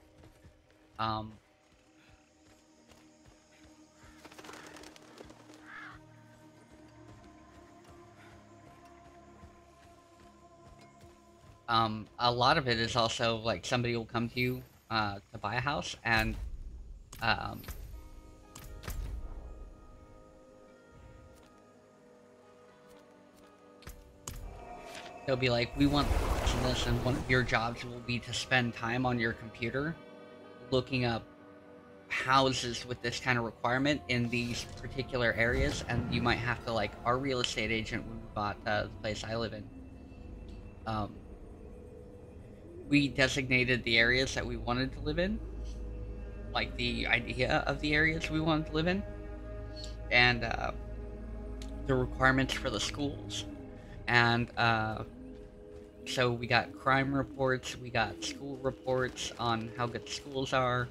A lot of it is also, like, somebody will come to you to buy a house, and they'll be like, we want this, and one of your jobs will be to spend time on your computer looking up houses with this kind of requirement in these particular areas, and you might have to, like, our real estate agent, when we bought the place I live in, we designated the areas that we wanted to live in, like the idea of the areas we wanted to live in, and the requirements for the schools. And so we got crime reports, we got school reports on how good schools are,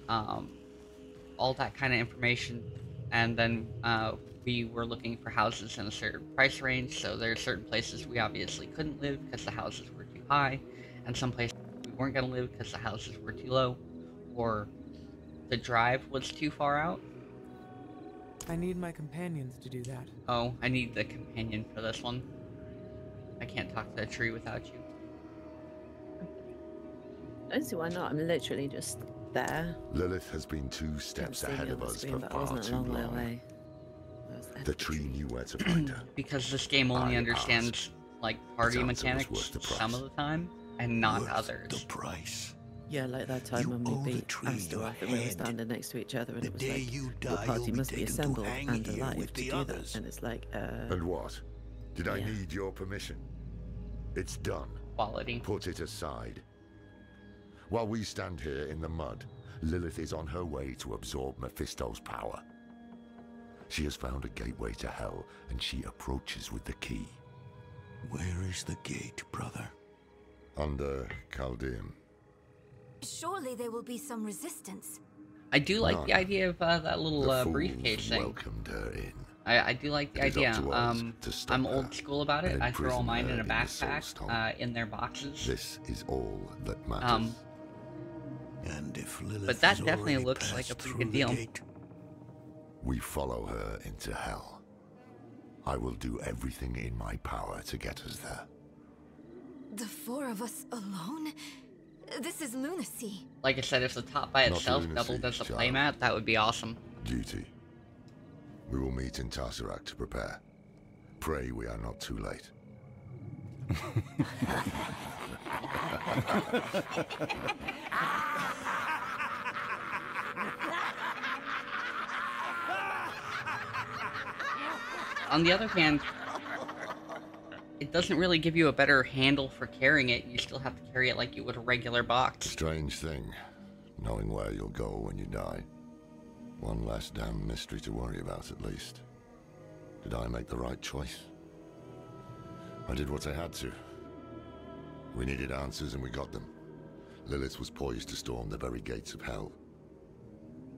all that kind of information. And then we were looking for houses in a certain price range, so there are certain places we obviously couldn't live because the houses were too high, and some places we weren't going to live because the houses were too low, or the drive was too far out. I need my companions to do that. Oh, I need the companion for this one. I can't talk to a tree without you. I don't see why not. I'm literally just there. Lilith has been 2 steps ahead of us for far too long. The tree knew where to find her. Because this game only understands, like, party mechanics some of the time, and not others. The price. Yeah, like that time when we beat Astorath and we were standing next to each other, and it was like, your party must be assembled and alive to do that. And it's like, And what? Did I need your permission? It's done. Quality. Put it aside. While we stand here in the mud, Lilith is on her way to absorb Mephisto's power. She has found a gateway to hell, and she approaches with the key. Where is the gate, brother? Under Caldeum. Surely there will be some resistance. I do like the idea of that little briefcase thing. Welcomed her in. I do like the idea. I'm old school about it. I throw all mine in a backpack in their boxes. This is all that matters. And if Lilith but that definitely looks like a pretty good deal. We follow her into hell. I will do everything in my power to get us there. The 4 of us alone? This is lunacy. Like I said, if the top by itself doubled as a playmat, that would be awesome. Duty. We will meet in Tesseract to prepare. Pray we are not too late. On the other hand, it doesn't really give you a better handle for carrying it. You still have to carry it like you would a regular box. Strange thing, knowing where you'll go when you die. One less damn mystery to worry about, at least. Did I make the right choice? I did what I had to. We needed answers and we got them. Lilith was poised to storm the very gates of hell.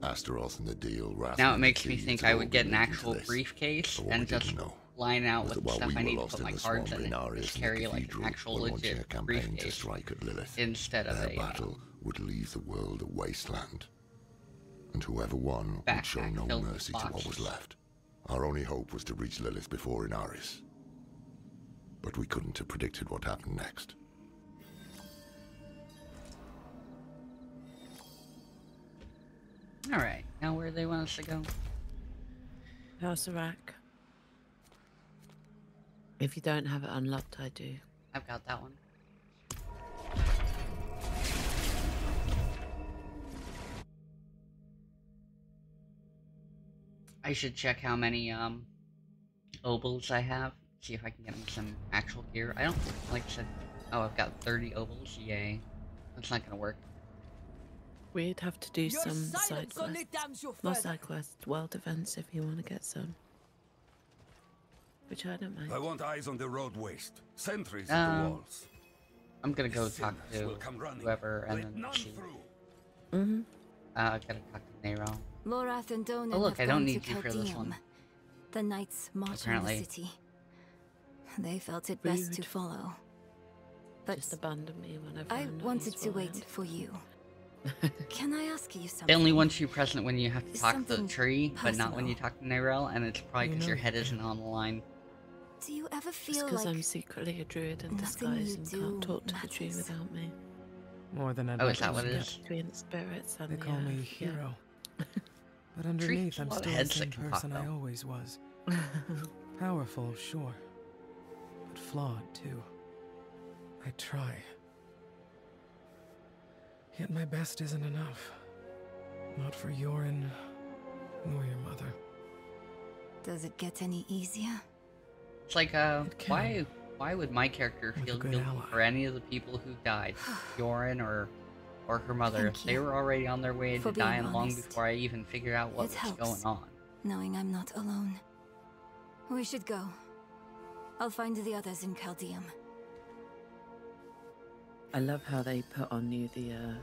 Astaroth and the deal. Now it makes me think I would get an actual briefcase and just line out with the stuff I need to put my cards in and just carry like an actual legit briefcase instead of a battle would leave the world a wasteland, and whoever won would show no mercy to what was left. Our only hope was to reach Lilith before Inarius, but we couldn't have predicted what happened next. Alright, now where do they want us to go? House of Rack. If you don't have it unlocked, I do. I've got that one. I should check how many obols I have. See if I can get them some actual gear. I don't, like I said, oh, I've got 30 obols. Yay. That's not gonna work. We'd have to do some side quests. Not side quests, world events if you want to get some. Which I don't mind. I want eyes on the road waste. Sentries at the walls. I'm gonna go talk to whoever and then see. I gotta talk to Nero. Lorath and Donan oh look, have I don't gone need to you for this one. The knights march on the city. They felt it best to follow. But just abandon me whenever I wanted to wait for you. Can I ask you something? They only want you present when you have to talk to the tree, but not when you talk to Nerel, and it's probably because your head isn't on the line. Do you ever feel because like I'm secretly a druid in disguise and can't talk to the tree without me? More than I'd oh, is that what it is? Between spirits and they call me hero. Yeah. But underneath, I'm still the same person I always was. Powerful, sure. But flawed, too. I try. Yet my best isn't enough. Not for Yorin, nor your mother. Does it get any easier? It's like, why would my character feel guilty for any of the people who died? Yorin or her mother. They were already on their way to dying long before I even figured out what was going on. Knowing I'm not alone. We should go. I'll find the others in Caldeum. I love how they put on you the,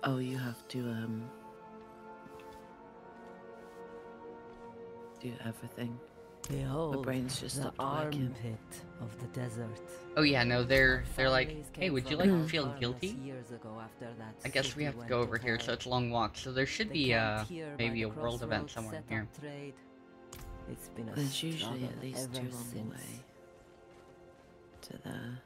oh, you have to, do everything. Behold, my brain's just the armpit of the desert. Oh yeah, no, they're like, hey, would you like to feel guilty? I guess we have to go over here, so it's a long walk. So there should be, maybe a world event somewhere in here. There's usually at least 2 on the way to there.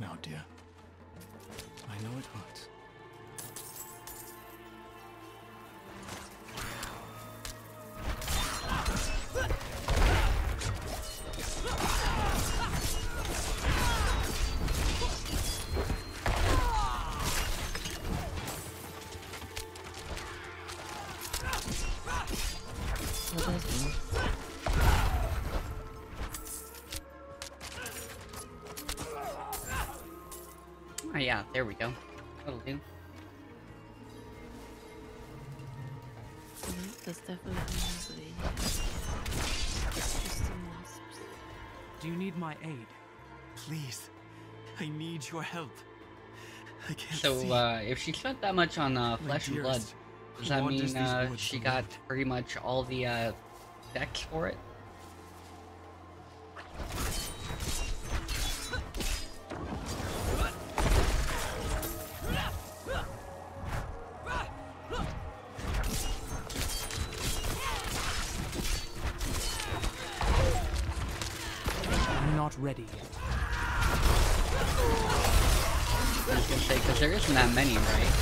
Now, dear. I know it hurts. Oh yeah, there we go. That'll do. There's definitely nobody. Just some wasps. Do you need my aid? Please, I need your help. I can't so, see. If she spent that much on flesh and blood, does that mean she got pretty much all the decks for it? not ready yet. I was gonna say, because there isn't that many, right?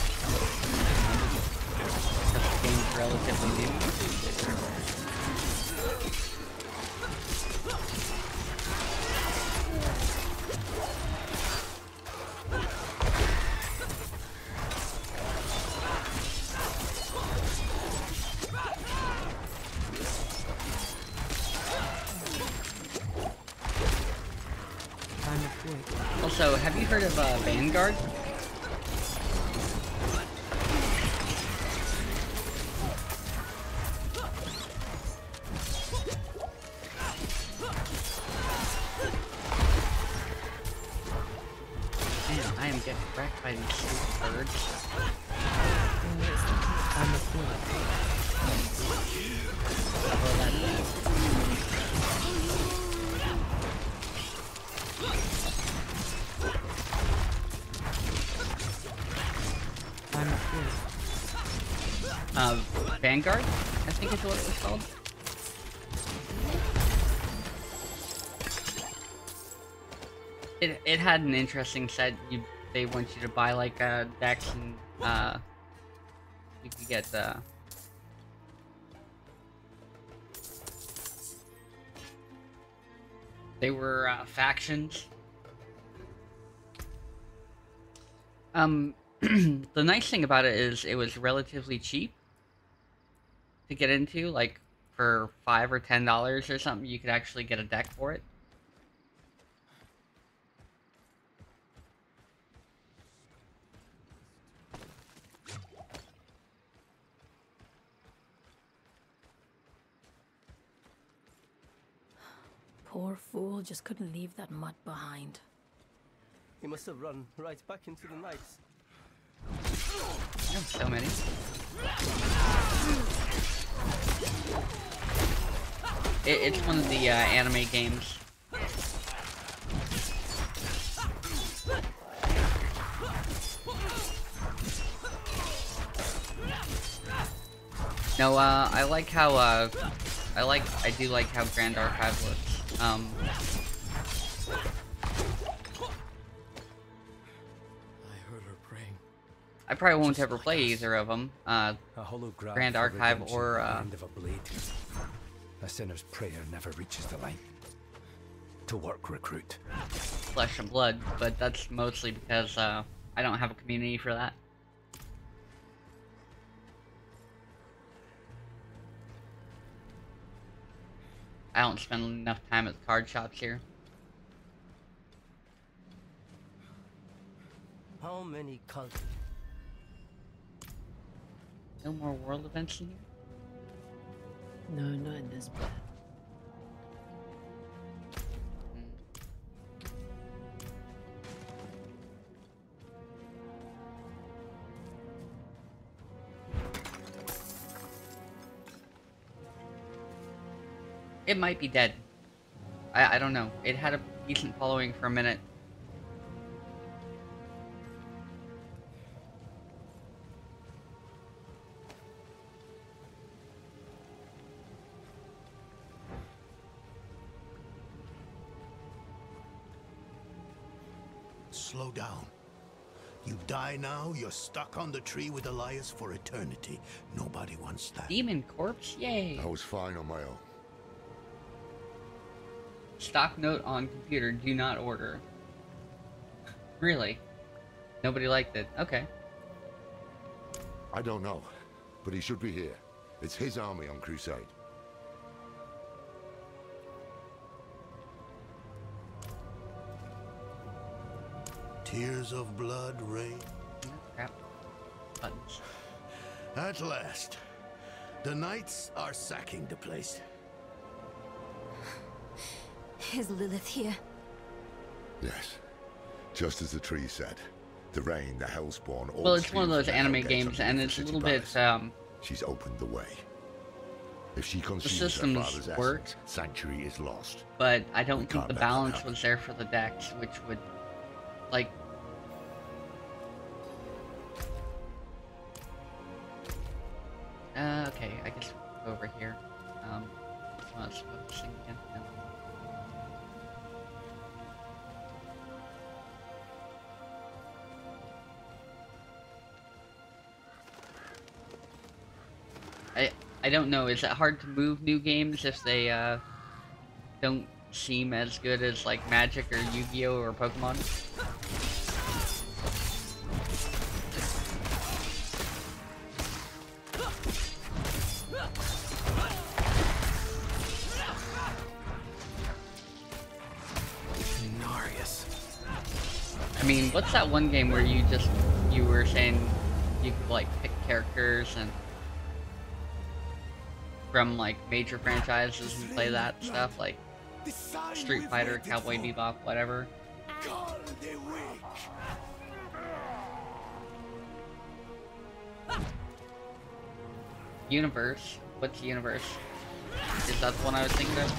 The game's relatively new. Also, have you heard of Vanguard? Man, I am getting wrecked by these stupid birds. I'm a fool. Vanguard, I think is what it was called. It had an interesting set. They want you to buy like decks and you could get they were factions. The nice thing about it is it was relatively cheap to get into, like for $5 or $10 or something, you could actually get a deck for it. Poor fool just couldn't leave that mud behind. He must have run right back into the knights. There's so many. It's one of the anime games. No, I like how I do like how Grand Archive looks. I probably won't ever play either of them. Grand Archive or a sinner's prayer never reaches the line. To work, recruit. Flesh and Blood, but that's mostly because I don't have a community for that. I don't spend enough time at the card shops here. How many cults? No more world events in here? No, not in this bit. It might be dead. I don't know. It had a decent following for a minute. Slow down. You die now, you're stuck on the tree with Elias for eternity. Nobody wants that. Demon corpse? Yay! I was fine on my own. Stock note on computer, do not order. Really? Nobody liked it. Okay. I don't know, but he should be here. It's his army on crusade. Tears of blood rain. Crap. Buttons. At last. The knights are sacking the place. Is Lilith here? Yes. Just as the tree said. The rain, the hellspawn, all well, it's one of those anime games, and it's a little bit, She's opened the way. If she consumes the systems her father's work, essence, Sanctuary is lost. But I don't think the balance was there for the decks, which would, like... okay, I guess we'll go over here. Let's focusing again. I don't know. Is it hard to move new games if they don't seem as good as like Magic or Yu-Gi-Oh or Pokemon? Inarius. I mean, what's that one game where you were saying you could like pick characters and from like major franchises and play that stuff like Street Fighter, Cowboy Bebop, whatever. Universe? What's Universe? Is that the one I was thinking of?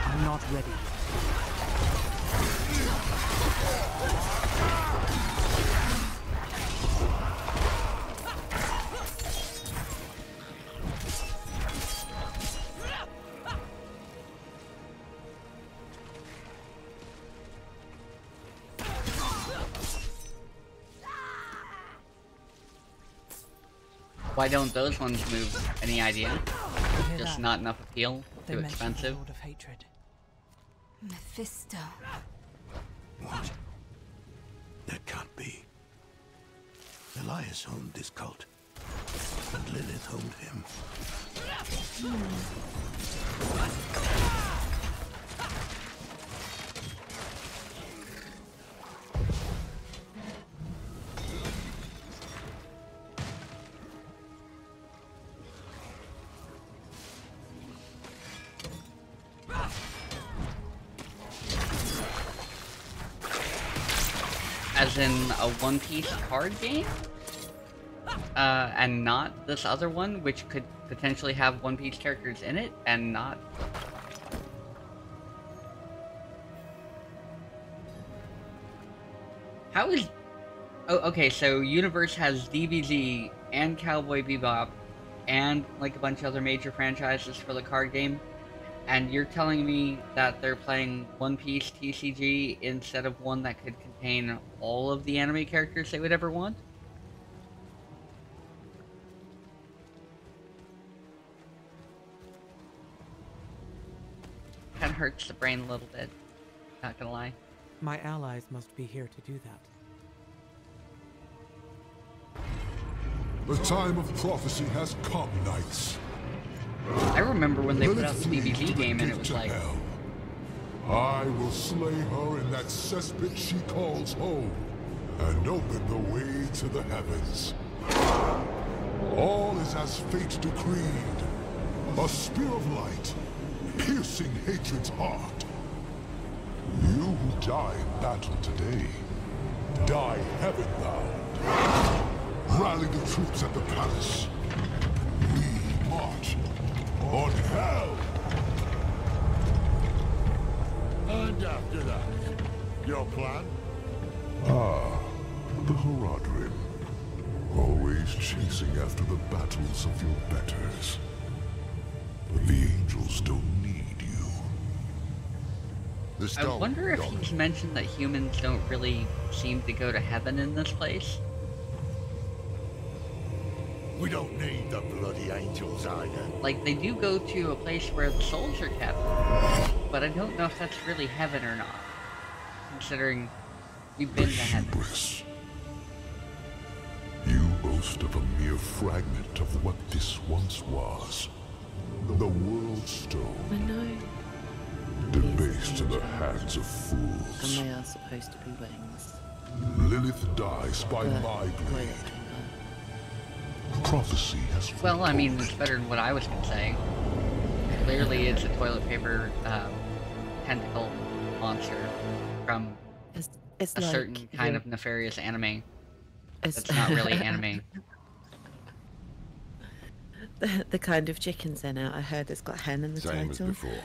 I'm not ready. Why don't those ones move? Any idea? Just not enough appeal? Too expensive? Lord of Hatred. Mephisto. What? That can't be. Elias owned this cult, and Lilith owned him. As in a one-piece card game? And not this other one, which could potentially have one-piece characters in it, and not... How is... Oh, okay, so Universe has DBZ and Cowboy Bebop and like a bunch of other major franchises for the card game, and you're telling me that they're playing One Piece TCG instead of one that could contain all of the anime characters they would ever want? Kinda hurts the brain a little bit, not gonna lie. My allies must be here to do that. The time of prophecy has come, knights. I remember when they put out the DBZ game and it was like... Hell. I will slay her in that cesspit she calls home, and open the way to the heavens. All is as fate decreed. A spear of light, piercing hatred's heart. You who die in battle today, die heaven-bound. Rally the troops at the palace. We march on hell! And after that, your plan? Ah, the Horadrim. Always chasing after the battles of your betters. But the angels don't need you. I wonder if he's mentioned that humans don't really seem to go to heaven in this place. We don't need the bloody angels either. Like, they do go to a place where the souls are kept, but I don't know if that's really heaven or not, considering we've been to heaven. You boast of a mere fragment of what this once was. The World Stone. I know. Debased in the hands of fools. And they are supposed to be wings. Lilith dies by my blade. Prophecy has... Well, I mean, it's better than what I was going to say. Clearly, it's a toilet paper tentacle monster from it's a like certain kind of nefarious anime. It's not really anime. The kind of chicken's in it. I heard it's got hen in the Same title. as before.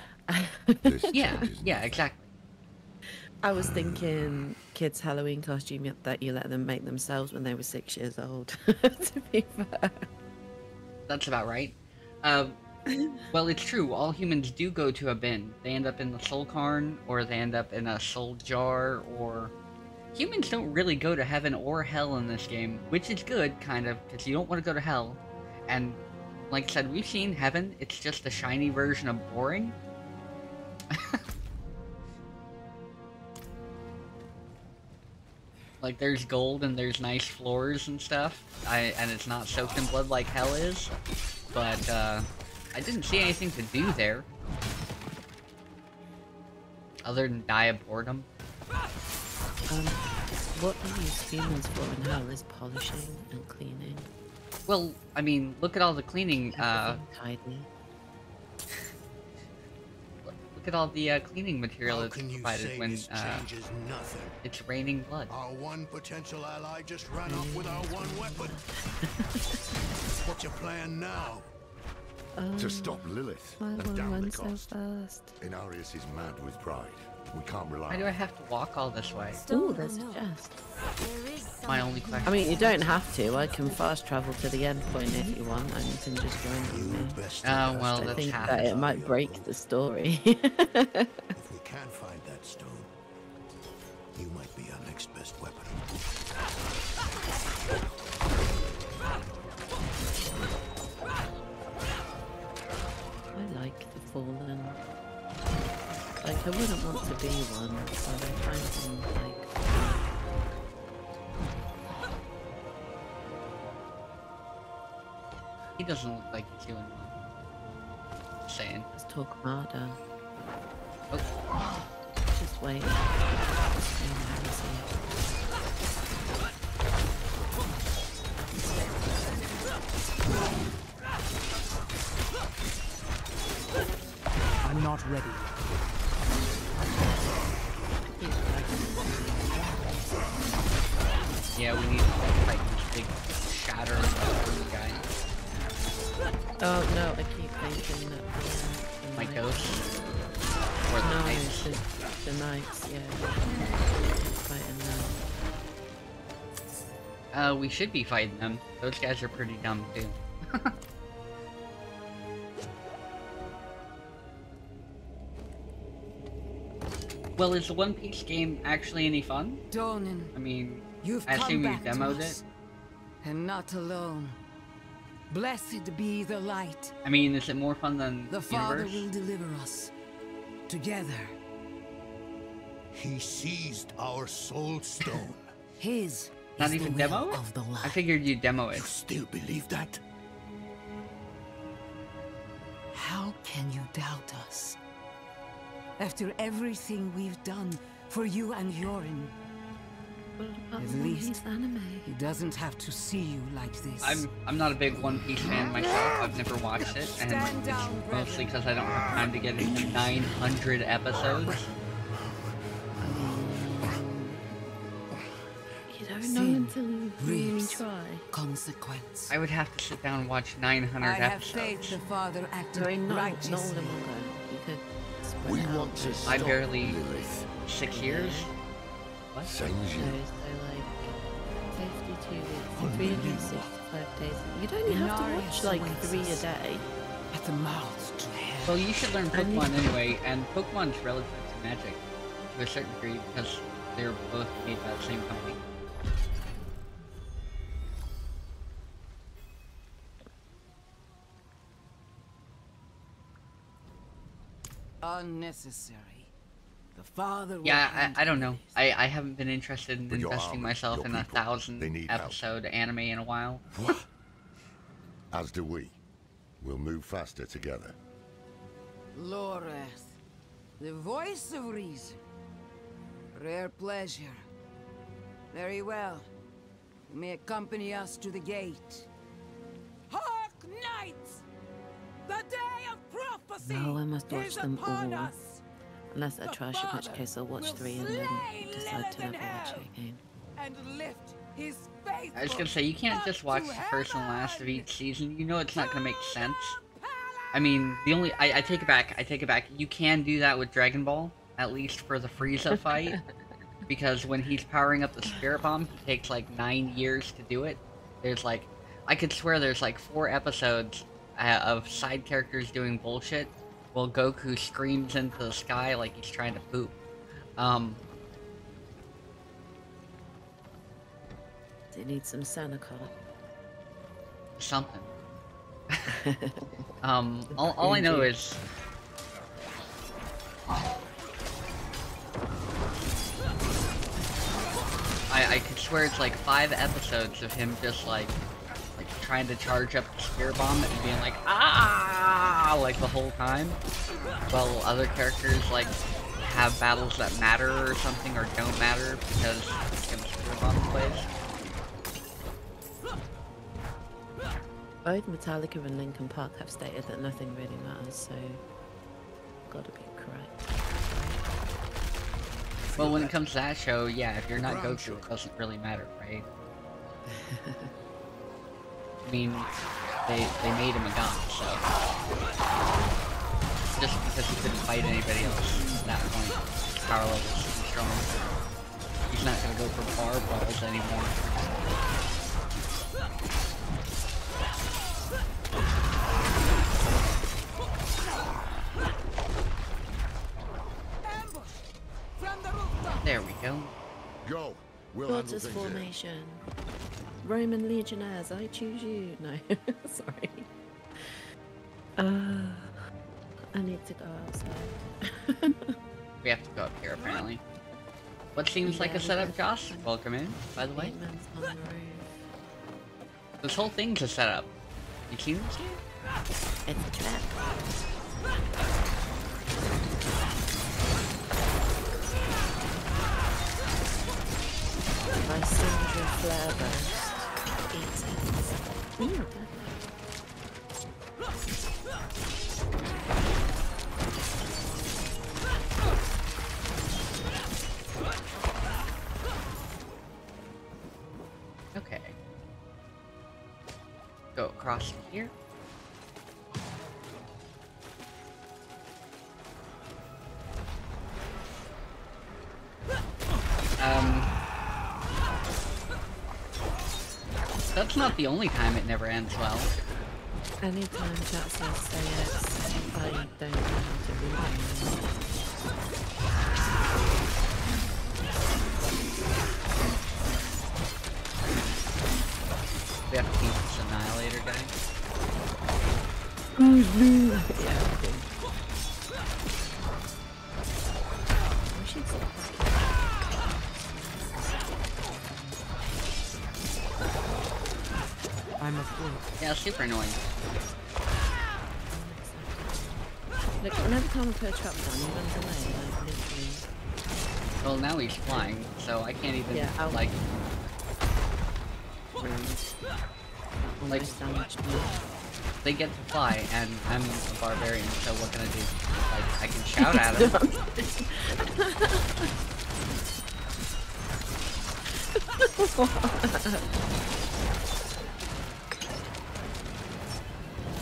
Yeah, exactly. I was thinking kids' Halloween costume that you let them make themselves when they were 6 years old, to be fair. That's about right. Well, it's true. All humans do go to a bin. They end up in the soul cairn, or they end up in a soul jar, or Humans don't really go to heaven or hell in this game, which is good, kind of, because you don't want to go to hell. And, like I said, we've seen heaven, it's just a shiny version of boring. Like, there's gold and there's nice floors and stuff, and it's not soaked in blood like hell is. But, I didn't see anything to do there. Other than die of boredom. What they use humans for in hell is polishing and cleaning. Well, I mean, look at all the cleaning, tidy. Look at all the cleaning material that's provided when it's raining blood. Our one potential ally just ran off with our one weapon. What's your plan now? To stop Lilith My and one down the runs so cost. fast. Inarius is mad with pride. We can't rely Why do I have to walk all this way? Ooh, there's a chest. My only question. I mean, you don't have to. I can fast travel to the end point if you want, and you can just join me. Oh, well, I that's think half that the it might story. break the story. If we can't find that stone, you might be our next best weapon. I like the Fallen. Like, I wouldn't want to be one, but I find them, like... He doesn't look like he's doing well. Just saying. Let's talk murder. Oh. Just wait. I'm not ready. Yeah, we need to fight this big shattering guy. Oh no, I keep thinking that the My knights- ghost? Or the no, knights? the knights, yeah. Fighting them. We should be fighting them. Those guys are pretty dumb, too. Well, is the One Piece game actually any fun? Donin, I mean, you've I assume come you back to demoed us, it. and not alone. Blessed be the light. I mean, is it more fun than The Father Universe? will deliver us. Together. He seized our soul stone. His Not is even the demo will it? of the light. I figured you'd demo it. You still believe that? How can you doubt us? After everything we've done for you and Yorin. At least anime. He doesn't have to see you like this. I'm not a big One Piece fan myself. I've never watched it, and Stand down, it's mostly because I don't have time to get into 900 episodes. You don't know until you really reaps try. Consequence. I would have to sit down and watch 900 I have episodes. faith the Father acted No, not all righteously. in one go. You could spread We it out. want to I stop barely Lilith. 6 years. What? Same as So, you. like 52 weeks, 365 days. You'd only have to watch Inarius like awaits 3 a us. day. At the mouths to hell. Well, you should learn Pokemon anyway, and Pokemon's relative to Magic to a certain degree because they're both made by the same company. Unnecessary. The Father will Yeah, handle I don't know. this. I haven't been interested in But your investing armor, myself your in a people, 1,000 they need help. episode anime in a while. What? As do we. We'll move faster together. Loreth, the voice of reason. Rare pleasure. Very well. You may accompany us to the gate. Hark, knights! The day of prophecy No, I must watch is them upon all. us. Unless they're trash, in which Father case I'll watch will 3 and then slay decide to Lilith in never watch hell. it again. And lift his faithful I was gonna say, you can't just watch up the to first and last of heaven. each season. You know it's not gonna make sense. I mean, the only... I take it back. I take it back. You can do that with Dragon Ball, at least for the Frieza fight. Because when he's powering up the Spirit Bomb, he takes like 9 years to do it. There's like... I could swear there's like 4 episodes of side characters doing bullshit while Goku screams into the sky like he's trying to poop. They need some Seneca. Something. All I know is I could swear it's like 5 episodes of him just like trying to charge up the spear bomb and being like, ah, like the whole time, while other characters like have battles that matter or something or don't matter because the spear bomb plays. Both Metallica and Linkin Park have stated that nothing really matters, so gotta be correct. Well, when it comes to that show, yeah, if you're not Goku, it doesn't really matter, right? I mean, they made him a god, so just because he couldn't fight anybody else at that point, his power level is too strong. He's not gonna go for bar balls anymore. There we go. Go. We'll Gorgeous formation. Roman legionnaires, I choose you. No, sorry. I need to go outside. We have to go up here, apparently. What seems like a setup, Josh? Welcome in, by the way. This whole thing's a setup. You seen this yet? It's a trap. My Syndra flare burst. 8 seconds. Okay. Go across here. That's not the only time it never ends well. Anytime chat says say it, I don't know how to read it. We have to keep this Annihilator guy. Yeah, okay. We should stop. I'm afraid. Yeah, super annoying. Look, whenever time I put a trap down, he runs away, like, literally. Well, now he's flying, so I can't even, like... Like, they get to fly, and I'm a barbarian, so what can I do? Like, I can shout at him.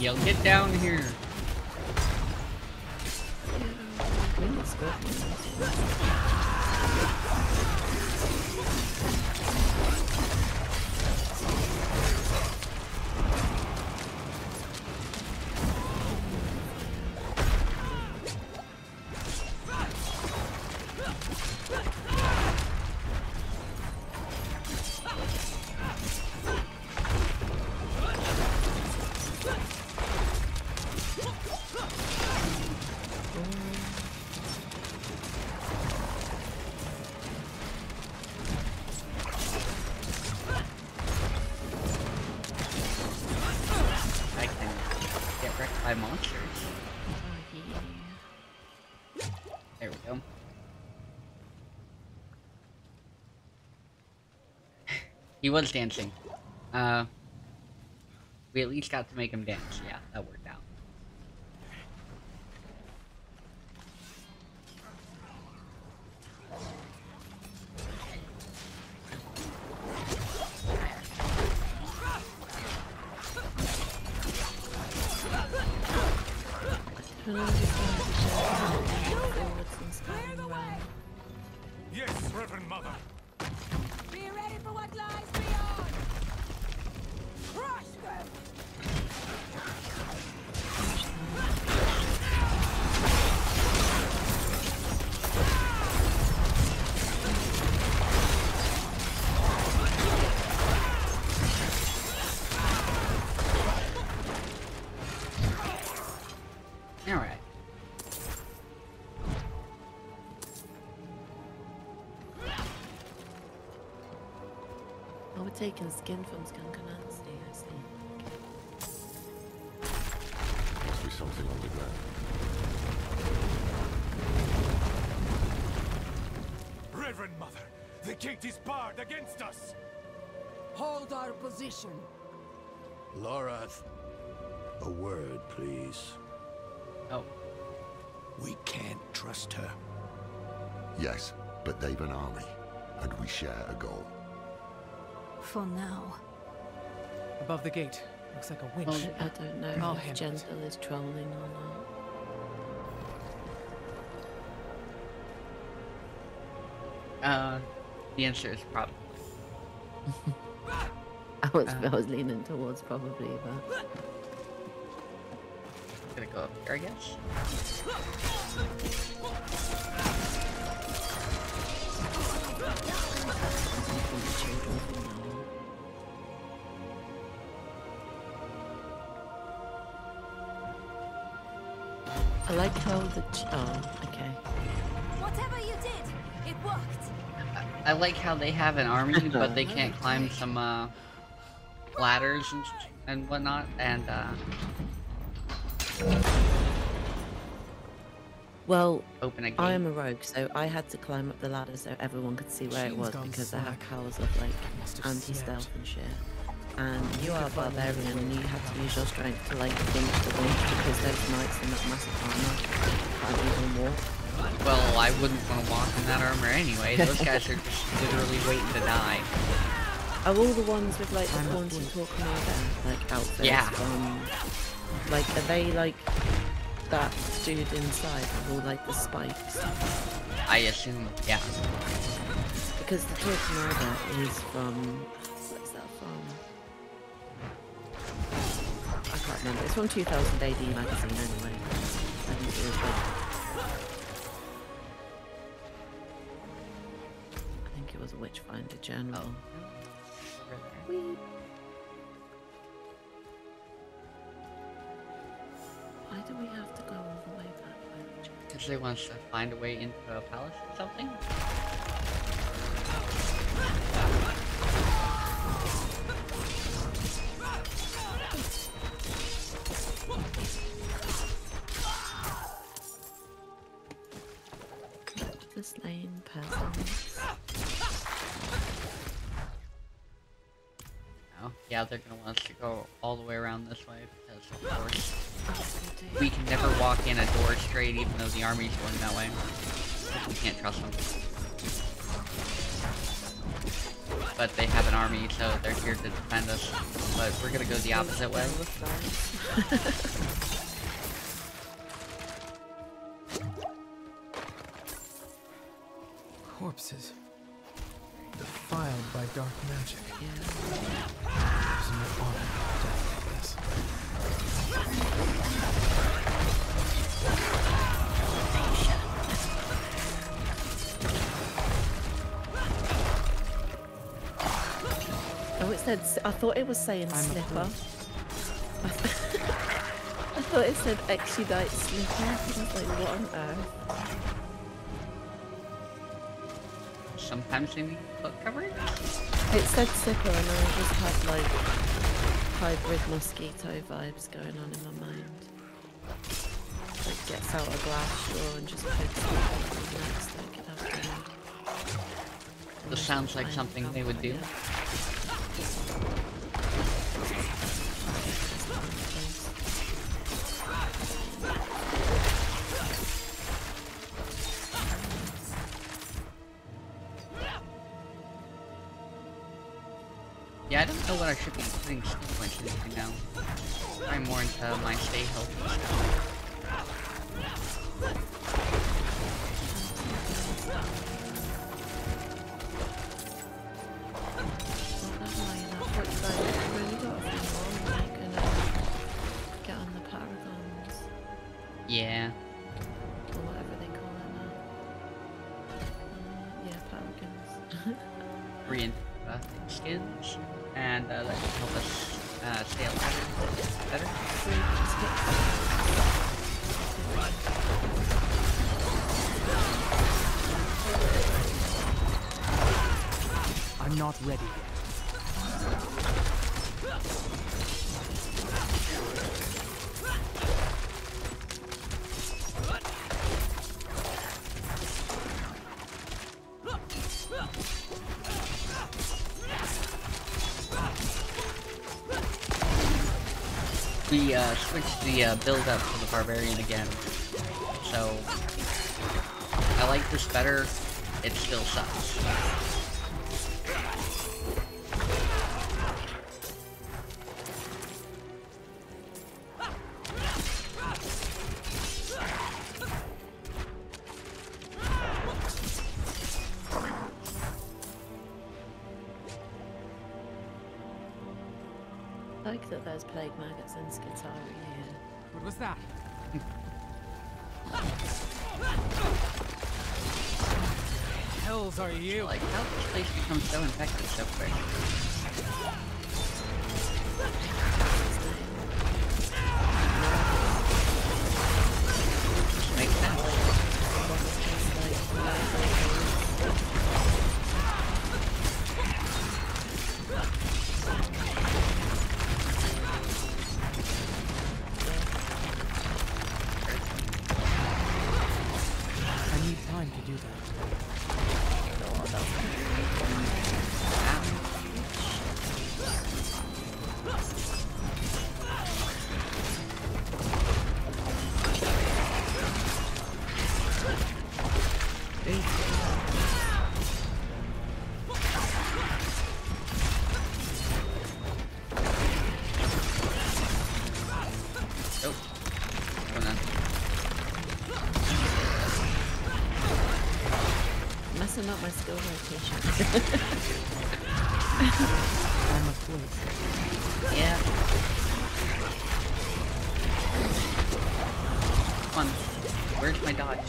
Yo, get down here! He was dancing. We at least got to make him dance. Yeah, that worked out. Yes, Reverend Mother. Be ready for what lies beyond! Crush them! taking skin from Skunk and Nancy, I see. Must be something on the ground. Reverend Mother, the gate is barred against us! Hold our position. Lorath, a word, please. Oh. We can't trust her. Yes, but they've an army, and we share a goal. For now. Above the gate. Looks like a winch. Well, I don't know I'll if handle Gentle is trolling or not. The answer is probably. I was leaning towards probably, but. I'm gonna go up here, I guess. I like how the okay. Whatever you did, it worked. I like how they have an army, but they can't climb some ladders and whatnot, and well, open a gate. I am a rogue, so I had to climb up the ladder so everyone could see where it was because I have powers of like anti-stealth and shit. And you are a barbarian and you have to use your strength to like finish the winch because those knights in that massive armor can't even walk. Well, I wouldn't want to walk in that armor anyway. Those guys are just literally waiting to die. Are all the ones with like the haunted talking all there? Like outfits? Yeah. Like are they like that dude inside with all like the spikes? I assume, yeah. Because the talking order is from what's that from? I can't remember. It's from 2000 AD magazine anyway. I think it was like it was a Witchfinder General. Oh. Why do we have to go all the way that way? Because they want us to find a way into a palace or something? The slain peasants. Oh, yeah, they're gonna want us to go all the way around this way because, of course, we can never walk in a door straight even though the army's going that way. We can't trust them. But they have an army, so they're here to defend us. But we're gonna go the opposite way. Corpses. Defiled by dark magic. Yeah. There's no honor in death like this. Oh, it said. I thought it was saying slipper. I thought it said exudite slipper. I was like, what on earth? Sometimes they need book coverage? It said slipper and I just had like hybrid mosquito vibes going on in my mind. Like gets out a glass straw and just puts it on the next like it after. This sounds like something they would do. Yeah, I don't know what I should be putting skill points into now. I'm more into my stay healthy stuff. Get on the paragons. Yeah. Or whatever they call it now. Yeah, paragons. Reinforcing skins, and that can help us stay alive better. I'm not ready yet. We switched the build up for the Barbarian again, so I like this better. It still sucks. I like that there's plague maggots and Scutari here. What was that? Hells are you? Like, how this place becomes so infected so quick? Makes sense. I need time to do that. Messing up my skill rotation. I'm a fool. Yeah. Come on. Where's my dodge?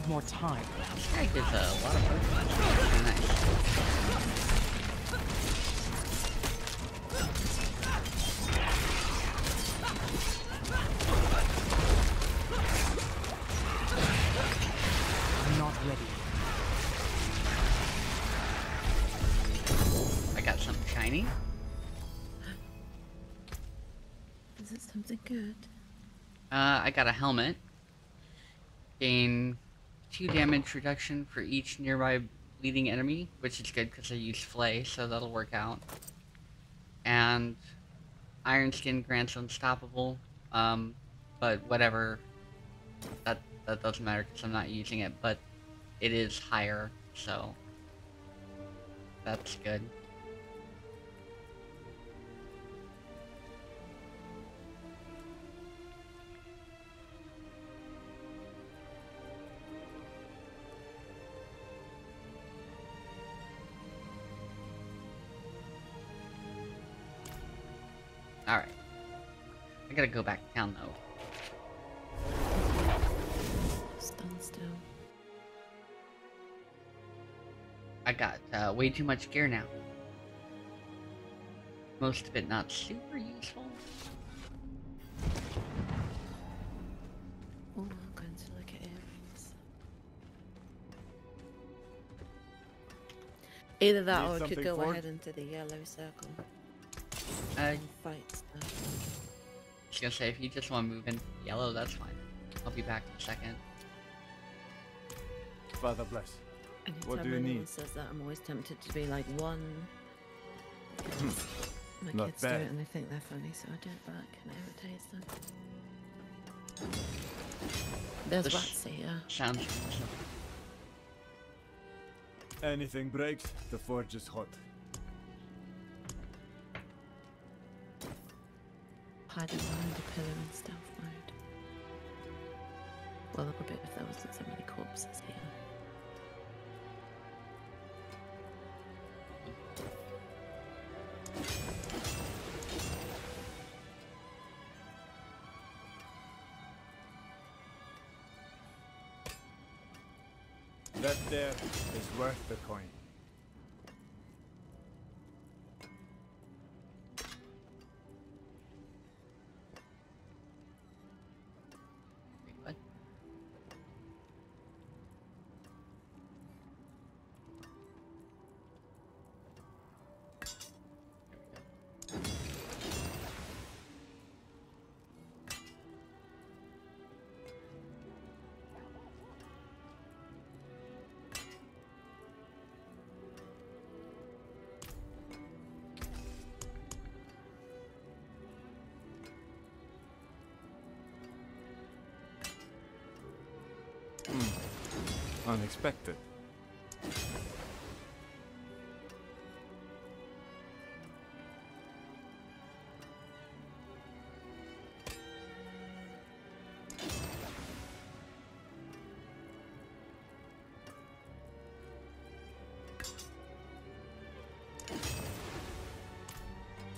More time. This guy gives a lot of Pokemon. Really nice. I'm not ready. I got something shiny. Is it something good? I got a helmet. Gain 2 damage reduction for each nearby bleeding enemy, which is good because I use Flay, so that'll work out. And Iron Skin grants Unstoppable, but whatever, that doesn't matter because I'm not using it, but it is higher, so that's good. Alright. I gotta go back down though. Stand still. I got way too much gear now. Most of it not super useful. Oh, I'm going to look at earrings. Either that or we could go ahead into the yellow circle. Fight stuff. I was gonna say, if you just want to move in yellow, that's fine. I'll be back in a second. Father bless. Anytime What do you anyone need? says that, I'm always tempted to be like, one. My Not kids do bad. it and they think they're funny, so I do it back and it irritates them. There's This rats here. Sounds Anything breaks, the forge is hot. Hiding behind a pillar in stealth mode. Well, a bit if there wasn't so many corpses here. That there is worth the coin. What? unexpected.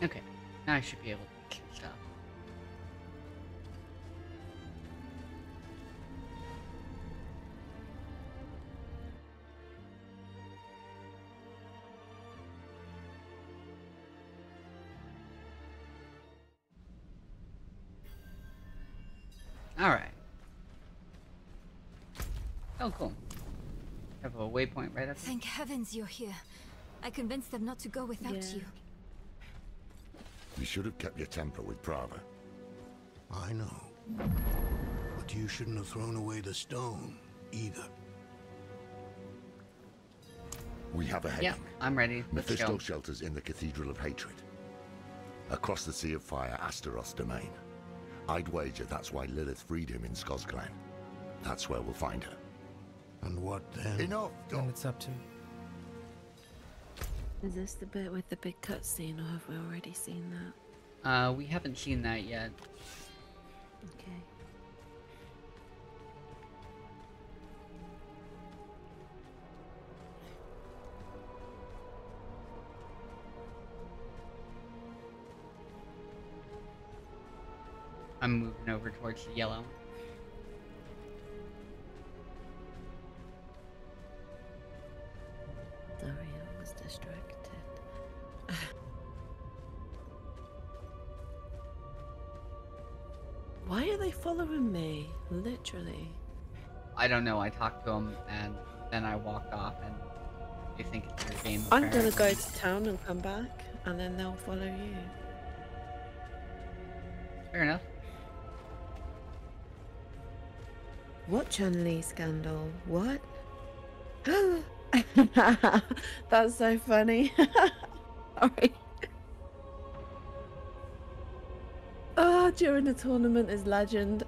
Okay, now I should be able to do some stuff. Alright. Oh, cool. Have a waypoint right up there. Thank heavens you're here. I convinced them not to go without you. You should have kept your temper with Prava. I know. But you shouldn't have thrown away the stone, either. We have a heading. Yeah, I'm ready. Let's Mephisto go. shelters in the Cathedral of Hatred. Across the Sea of Fire, Astaroth's domain. I'd wager that's why Lilith freed him in Skosglen. That's where we'll find her. And what then? Enough! Then it's up to... Is this the bit with the big cutscene, or have we already seen that? We haven't seen that yet. Okay. I'm moving over towards the yellow. Sorry, I was distracted. Why are they following me? Literally. I don't know, I talked to him and then I walked off and they think it's your game. I'm gonna go to town and come back, and then they'll follow you. Fair enough. What Chun-Li scandal? What? That's so funny. Sorry. Oh, during the tournament is legend.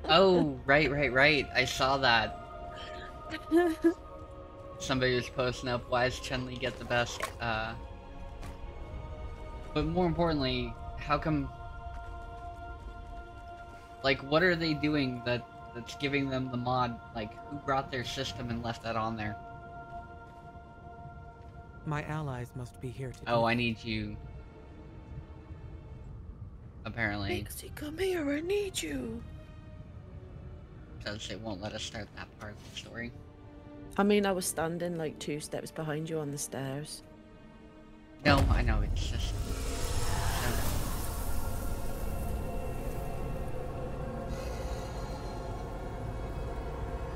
Oh, right. I saw that. Somebody was posting up, why does Chun-Li get the best, but more importantly, how come, like, what are they doing that's giving them the mod? Like, who brought their system and left that on there? My allies must be here to Oh, I need you. Apparently. Pixie, come here, I need you. Because it won't let us start that part of the story. I mean, I was standing like 2 steps behind you on the stairs. No, I know, it's just...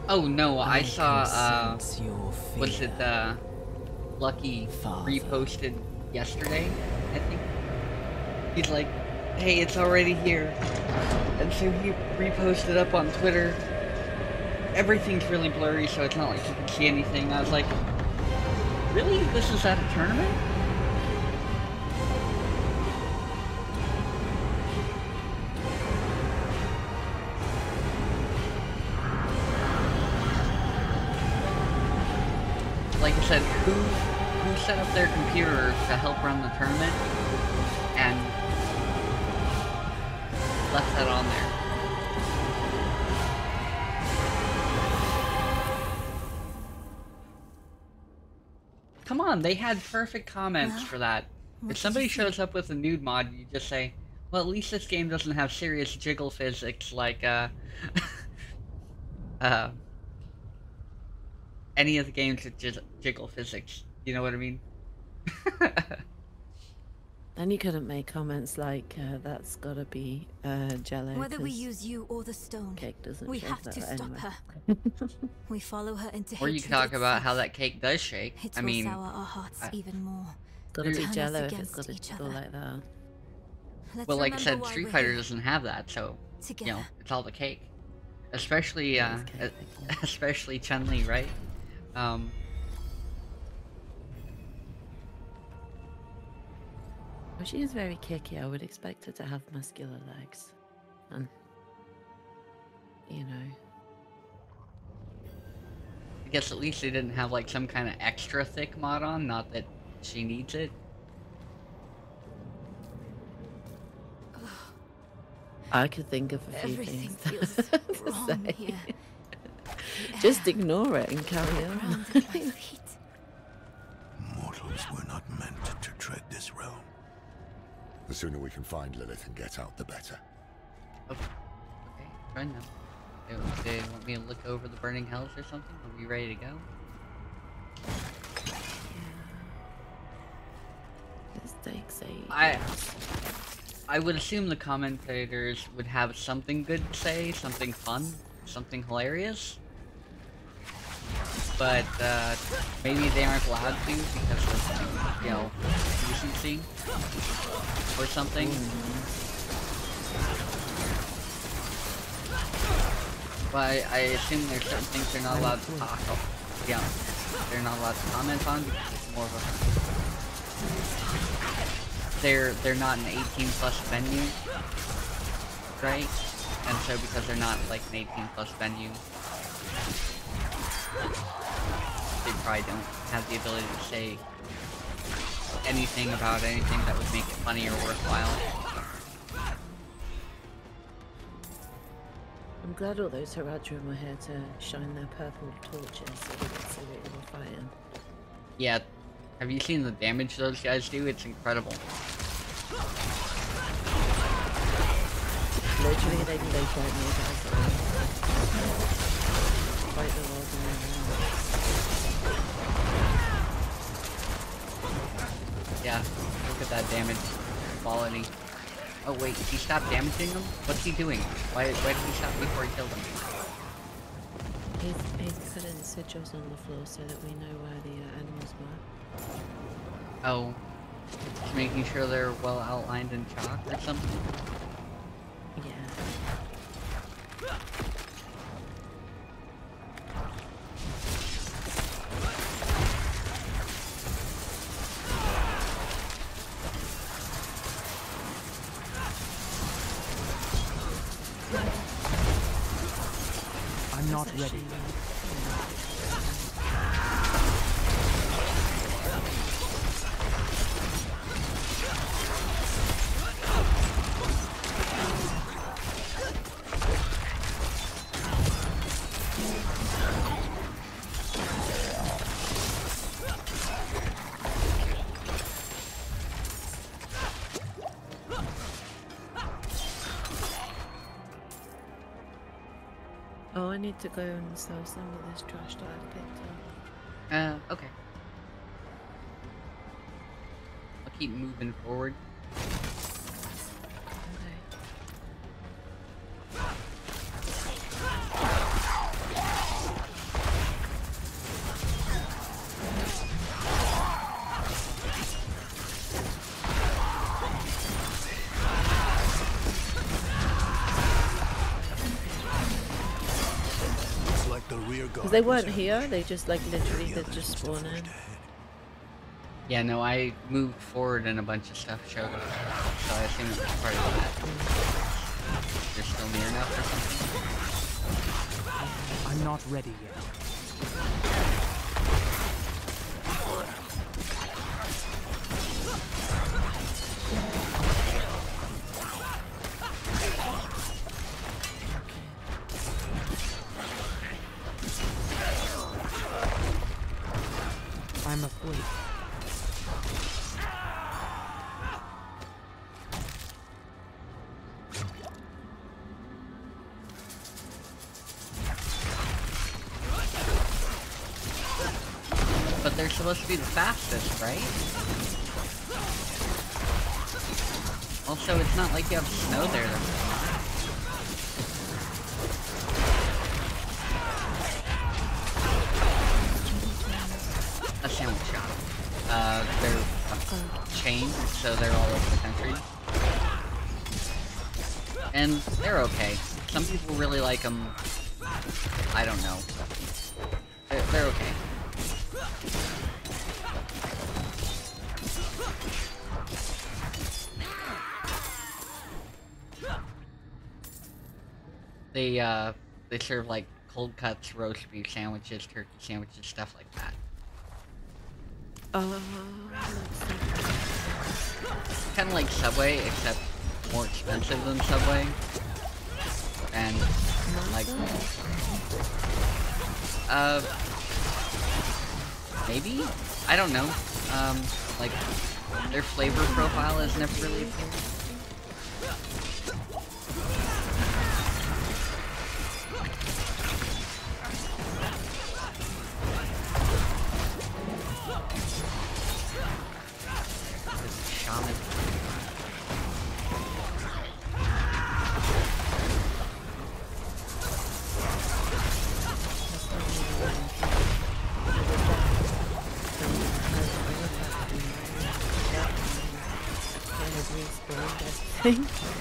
Oh no, I saw, was it, Lucky reposted yesterday, I think? He's like, hey, it's already here. And so he reposted up on Twitter. Everything's really blurry, so it's not like you can see anything. I was like, really? This is at a tournament? Like I said, who set up their computer to help run the tournament and left that on there? Come on, they had perfect comments for that. If somebody shows up with a nude mod, you just say, well, at least this game doesn't have serious jiggle physics like, any of the games with jiggle physics. You know what I mean? Then you couldn't make comments like, that's gotta be Jello. Whether we use you or the stone, Cake doesn't we shake have that to stop anyway. her. We follow her into Or you hatred can talk about itself. how that cake does shake. It I will mean, sour our hearts even more. Gotta be Turn us Jello if it's against got a each jiggle other. like that. Let's well, like I remember said, why Street we're Fighter here. doesn't have that, so you Together. know, it's all the cake. Especially, especially Chun-Li, right? Well, she is very kicky. I would expect her to have muscular legs. And, you know. guess at least they didn't have like some kind of extra thick mod on, not that she needs it. I could think of a few Everything things feels to wrong say. here. Just ignore it and carry on. Grounded by feet. Mortals were not meant to tread this realm. The sooner we can find Lilith and get out, the better. Okay, try now. They want me to look over the burning hells or something? Are we ready to go? This takes ages. I would assume the commentators would have something good to say, something fun, something hilarious. But maybe they aren't allowed to because of, you know, decency or something. But I assume there's certain things they're not allowed to talk about. Yeah, they're not allowed to comment on because it's more of a... They're not an 18+ venue, right? And so because they're not like an 18+ venue, they probably don't have the ability to say anything about anything that would make it funny or worthwhile. I'm glad all those Haradrim were here to shine their purple torches so we could see what we were fighting. Yeah, have you seen the damage those guys do? It's incredible. Literally, they fight me guys. Fight the world and Yeah, look at that damage quality. Oh wait, he stopped damaging them? What's he doing? Why did he stop before he killed him? He's putting sigils on the floor so that we know where the animals were. Oh, just making sure they're well outlined in chalk or something? Yeah. I'm not ready. Oh, I need to go and sell some of this trash that I've picked up. Okay. I'll keep moving forward. Because they weren't here, they just like literally they just spawned in. Yeah, no, I moved forward and a bunch of stuff showed up, so I assume it was part of that. You're still near enough or something? I'm not ready yet. I'm asleep. But they're supposed to be the fastest, right? Also, it's not like you have snow there. A sandwich shop. They're chained, so they're all over the country. And they're okay. Some people really like them. I don't know. They're okay. They serve like cold cuts, roast beef sandwiches, turkey sandwiches, stuff like that. Kind of like Subway, except more expensive than Subway. And, like, maybe? I don't know. Like, their flavor profile is never really appealing. Shaman.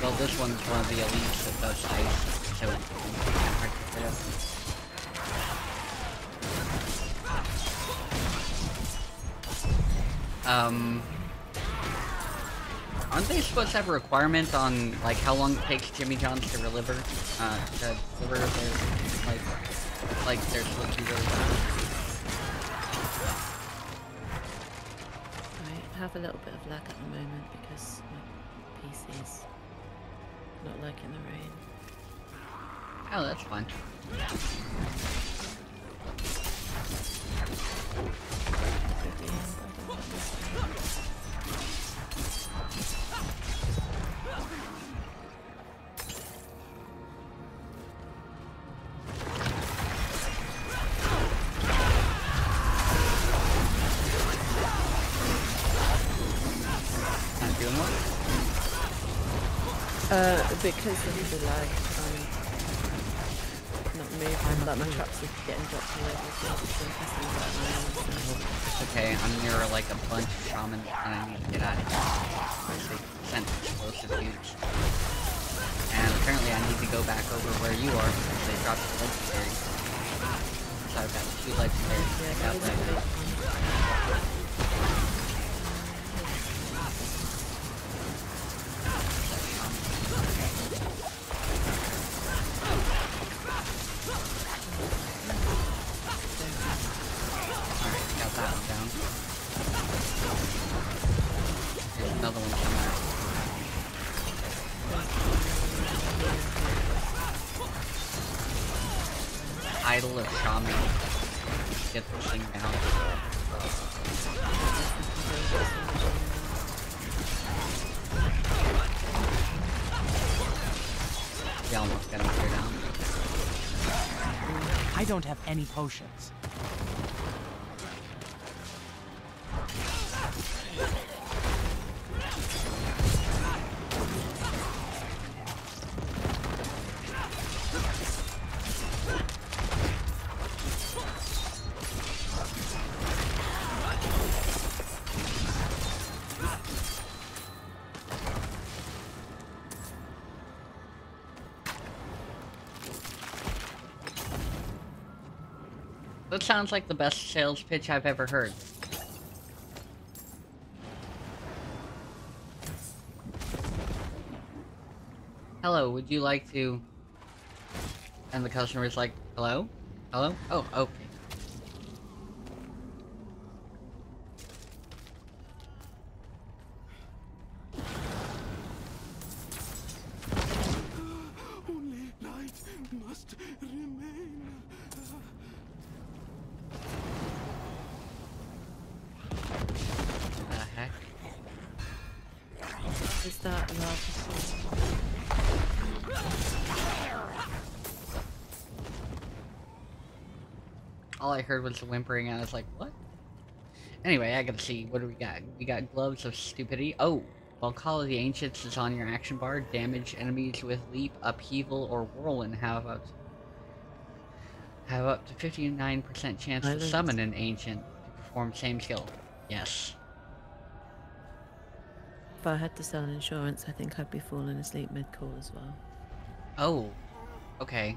Well, this one's one of the elites that does ice, so it's hard to pick up. Aren't they supposed to have a requirement on, like, how long it takes Jimmy John's to deliver? Their, like, they're supposed to be really fast? I have a little bit of lag at the moment because my PC's not liking the rain. Oh, that's fine. Because of the lag, not moving, like my traps are getting dropped all over the place, so I'm pressing the button now, so. It's okay, I'm near like a bunch of shamans and I need to get out of here. They sent explosive dudes. And apparently I need to go back over where you are because they dropped the legendary. So I've got 2 legendaries to take out there. Another one somewhere. Idol of Shaman. Get this thing down. We almost got him clear down. I don't have any potions. That sounds like the best sales pitch I've ever heard. Hello, would you like to... And the customer's like, hello? Hello? Oh, okay. Only light must remain. What the heck? Is that love? All I heard was the whimpering and I was like, what? Anyway, I gotta see, what do we got? We got Gloves of Stupidity. Oh! While Call of the Ancients is on your action bar, damage enemies with Leap, Upheaval, or Whirlwind have up to 59% chance to summon an Ancient to perform same skill. Yes. If I had to sell insurance, I think I'd be falling asleep mid-call as well. Oh, okay.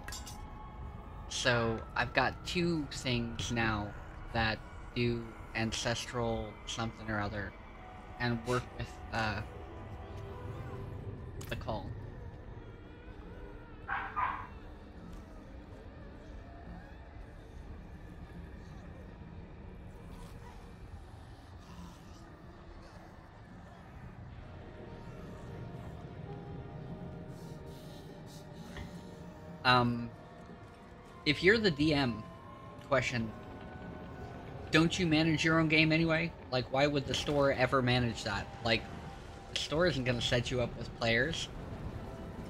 So, I've got 2 things now that do ancestral something or other and work with, the call. if you're the DM, question, don't you manage your own game anyway? Like, why would the store ever manage that? Like, the store isn't going to set you up with players.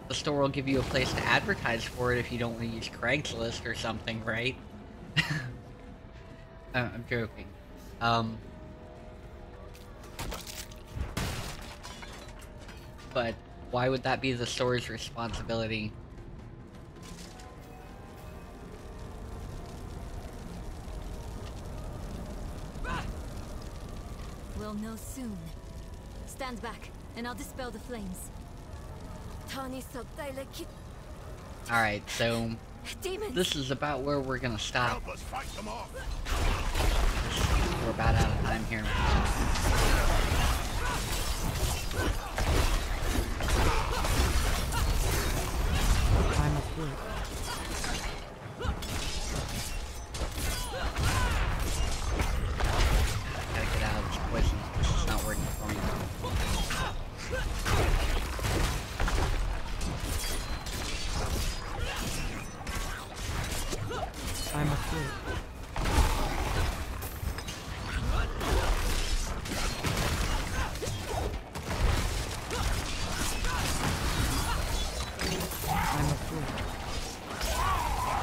The store will give you a place to advertise for it if you don't want to use Craigslist or something, right? I'm joking. But why would that be the store's responsibility? We'll know soon. Stand back, and I'll dispel the flames. Alright, so Demons. This is about where we're gonna stop. Help us fight them off. We're about out of time here. I'm asleep. Gotta get out of this poison. This is not working for me. I'm asleep. I'm asleep.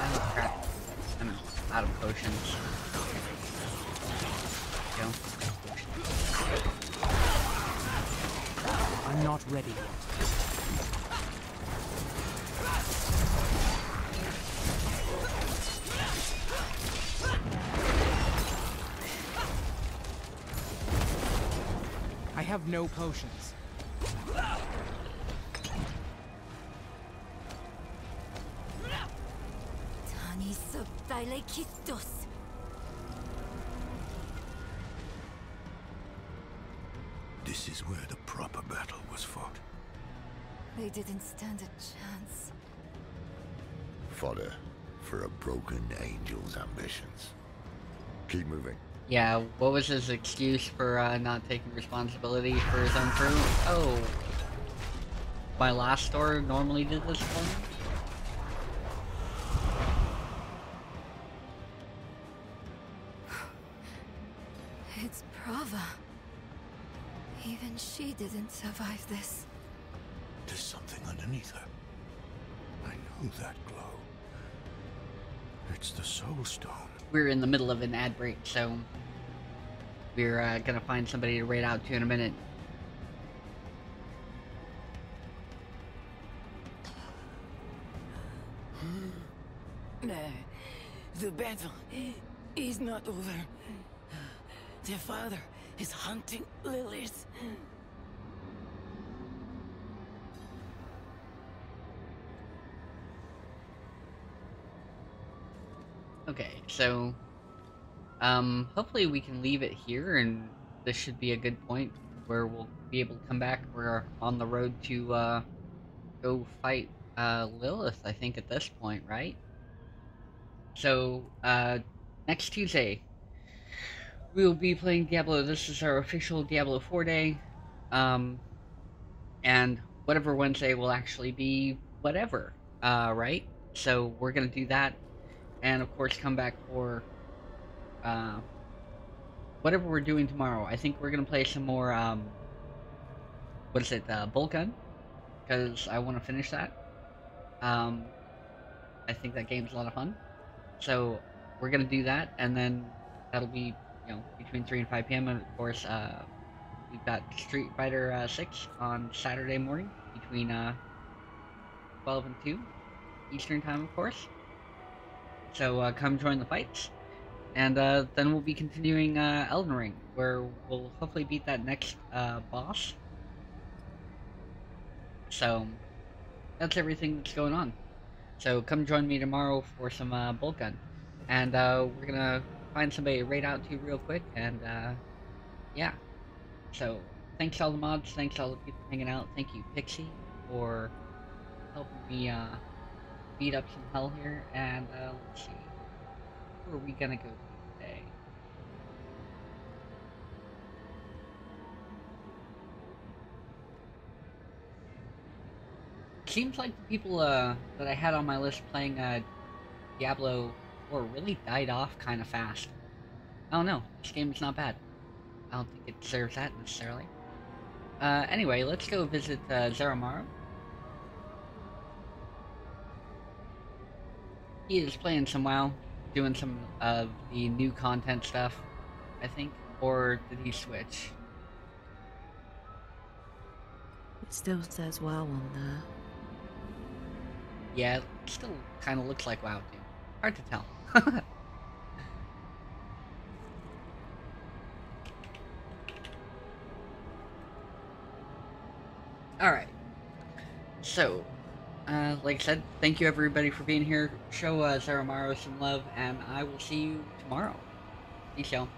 Oh crap. I'm out of potions. Go. I'm not ready yet. I have no potions. This is where the proper battle was fought. They didn't stand a chance. Fodder for a broken angel's ambitions. Keep moving. Yeah, what was his excuse for not taking responsibility for his own crew? Oh, my last store normally did this for me? It's Prava. Even she didn't survive this. There's something underneath her. I know that glow. It's the Soul Stone. We're in the middle of an ad break, so we're gonna find somebody to raid out to in a minute. The battle is not over. The father is hunting Lilith. Okay, so hopefully we can leave it here, and this should be a good point where we'll be able to come back. We're on the road to go fight Lilith, I think, at this point, right? So next Tuesday we will be playing Diablo. This is our official Diablo 4 day, and whatever Wednesday will actually be whatever, right? So we're gonna do that. And of course come back for whatever we're doing tomorrow. I think we're gonna play some more what is it, Bolt Gun, because I want to finish that. I think that game's a lot of fun, so we're gonna do that, and then that'll be, you know, between 3 and 5 p.m. and of course we've got Street Fighter 6 on Saturday morning between 12 and 2 Eastern time, of course. So come join the fights, and then we'll be continuing Elden Ring, where we'll hopefully beat that next boss. So that's everything that's going on. So come join me tomorrow for some Bolt Gun, and we're gonna find somebody to raid out to real quick, and yeah. So thanks to all the mods, thanks to all the people hanging out. Thank you, Pixie, for helping me beat up some hell here, and let's see, where are we gonna go today? seems like the people that I had on my list playing Diablo 4 really died off kind of fast. I don't know. This game is not bad. I don't think it deserves that necessarily. Anyway, let's go visit Zeramaru. He is playing some WoW, doing some of the new content stuff, I think. Or did he switch? It still says WoW on there. Yeah, it still kind of looks like WoW too. Hard to tell. Alright. So, like I said, thank you everybody for being here. Show Zeramaru some love, and I will see you tomorrow. Peace, y'all.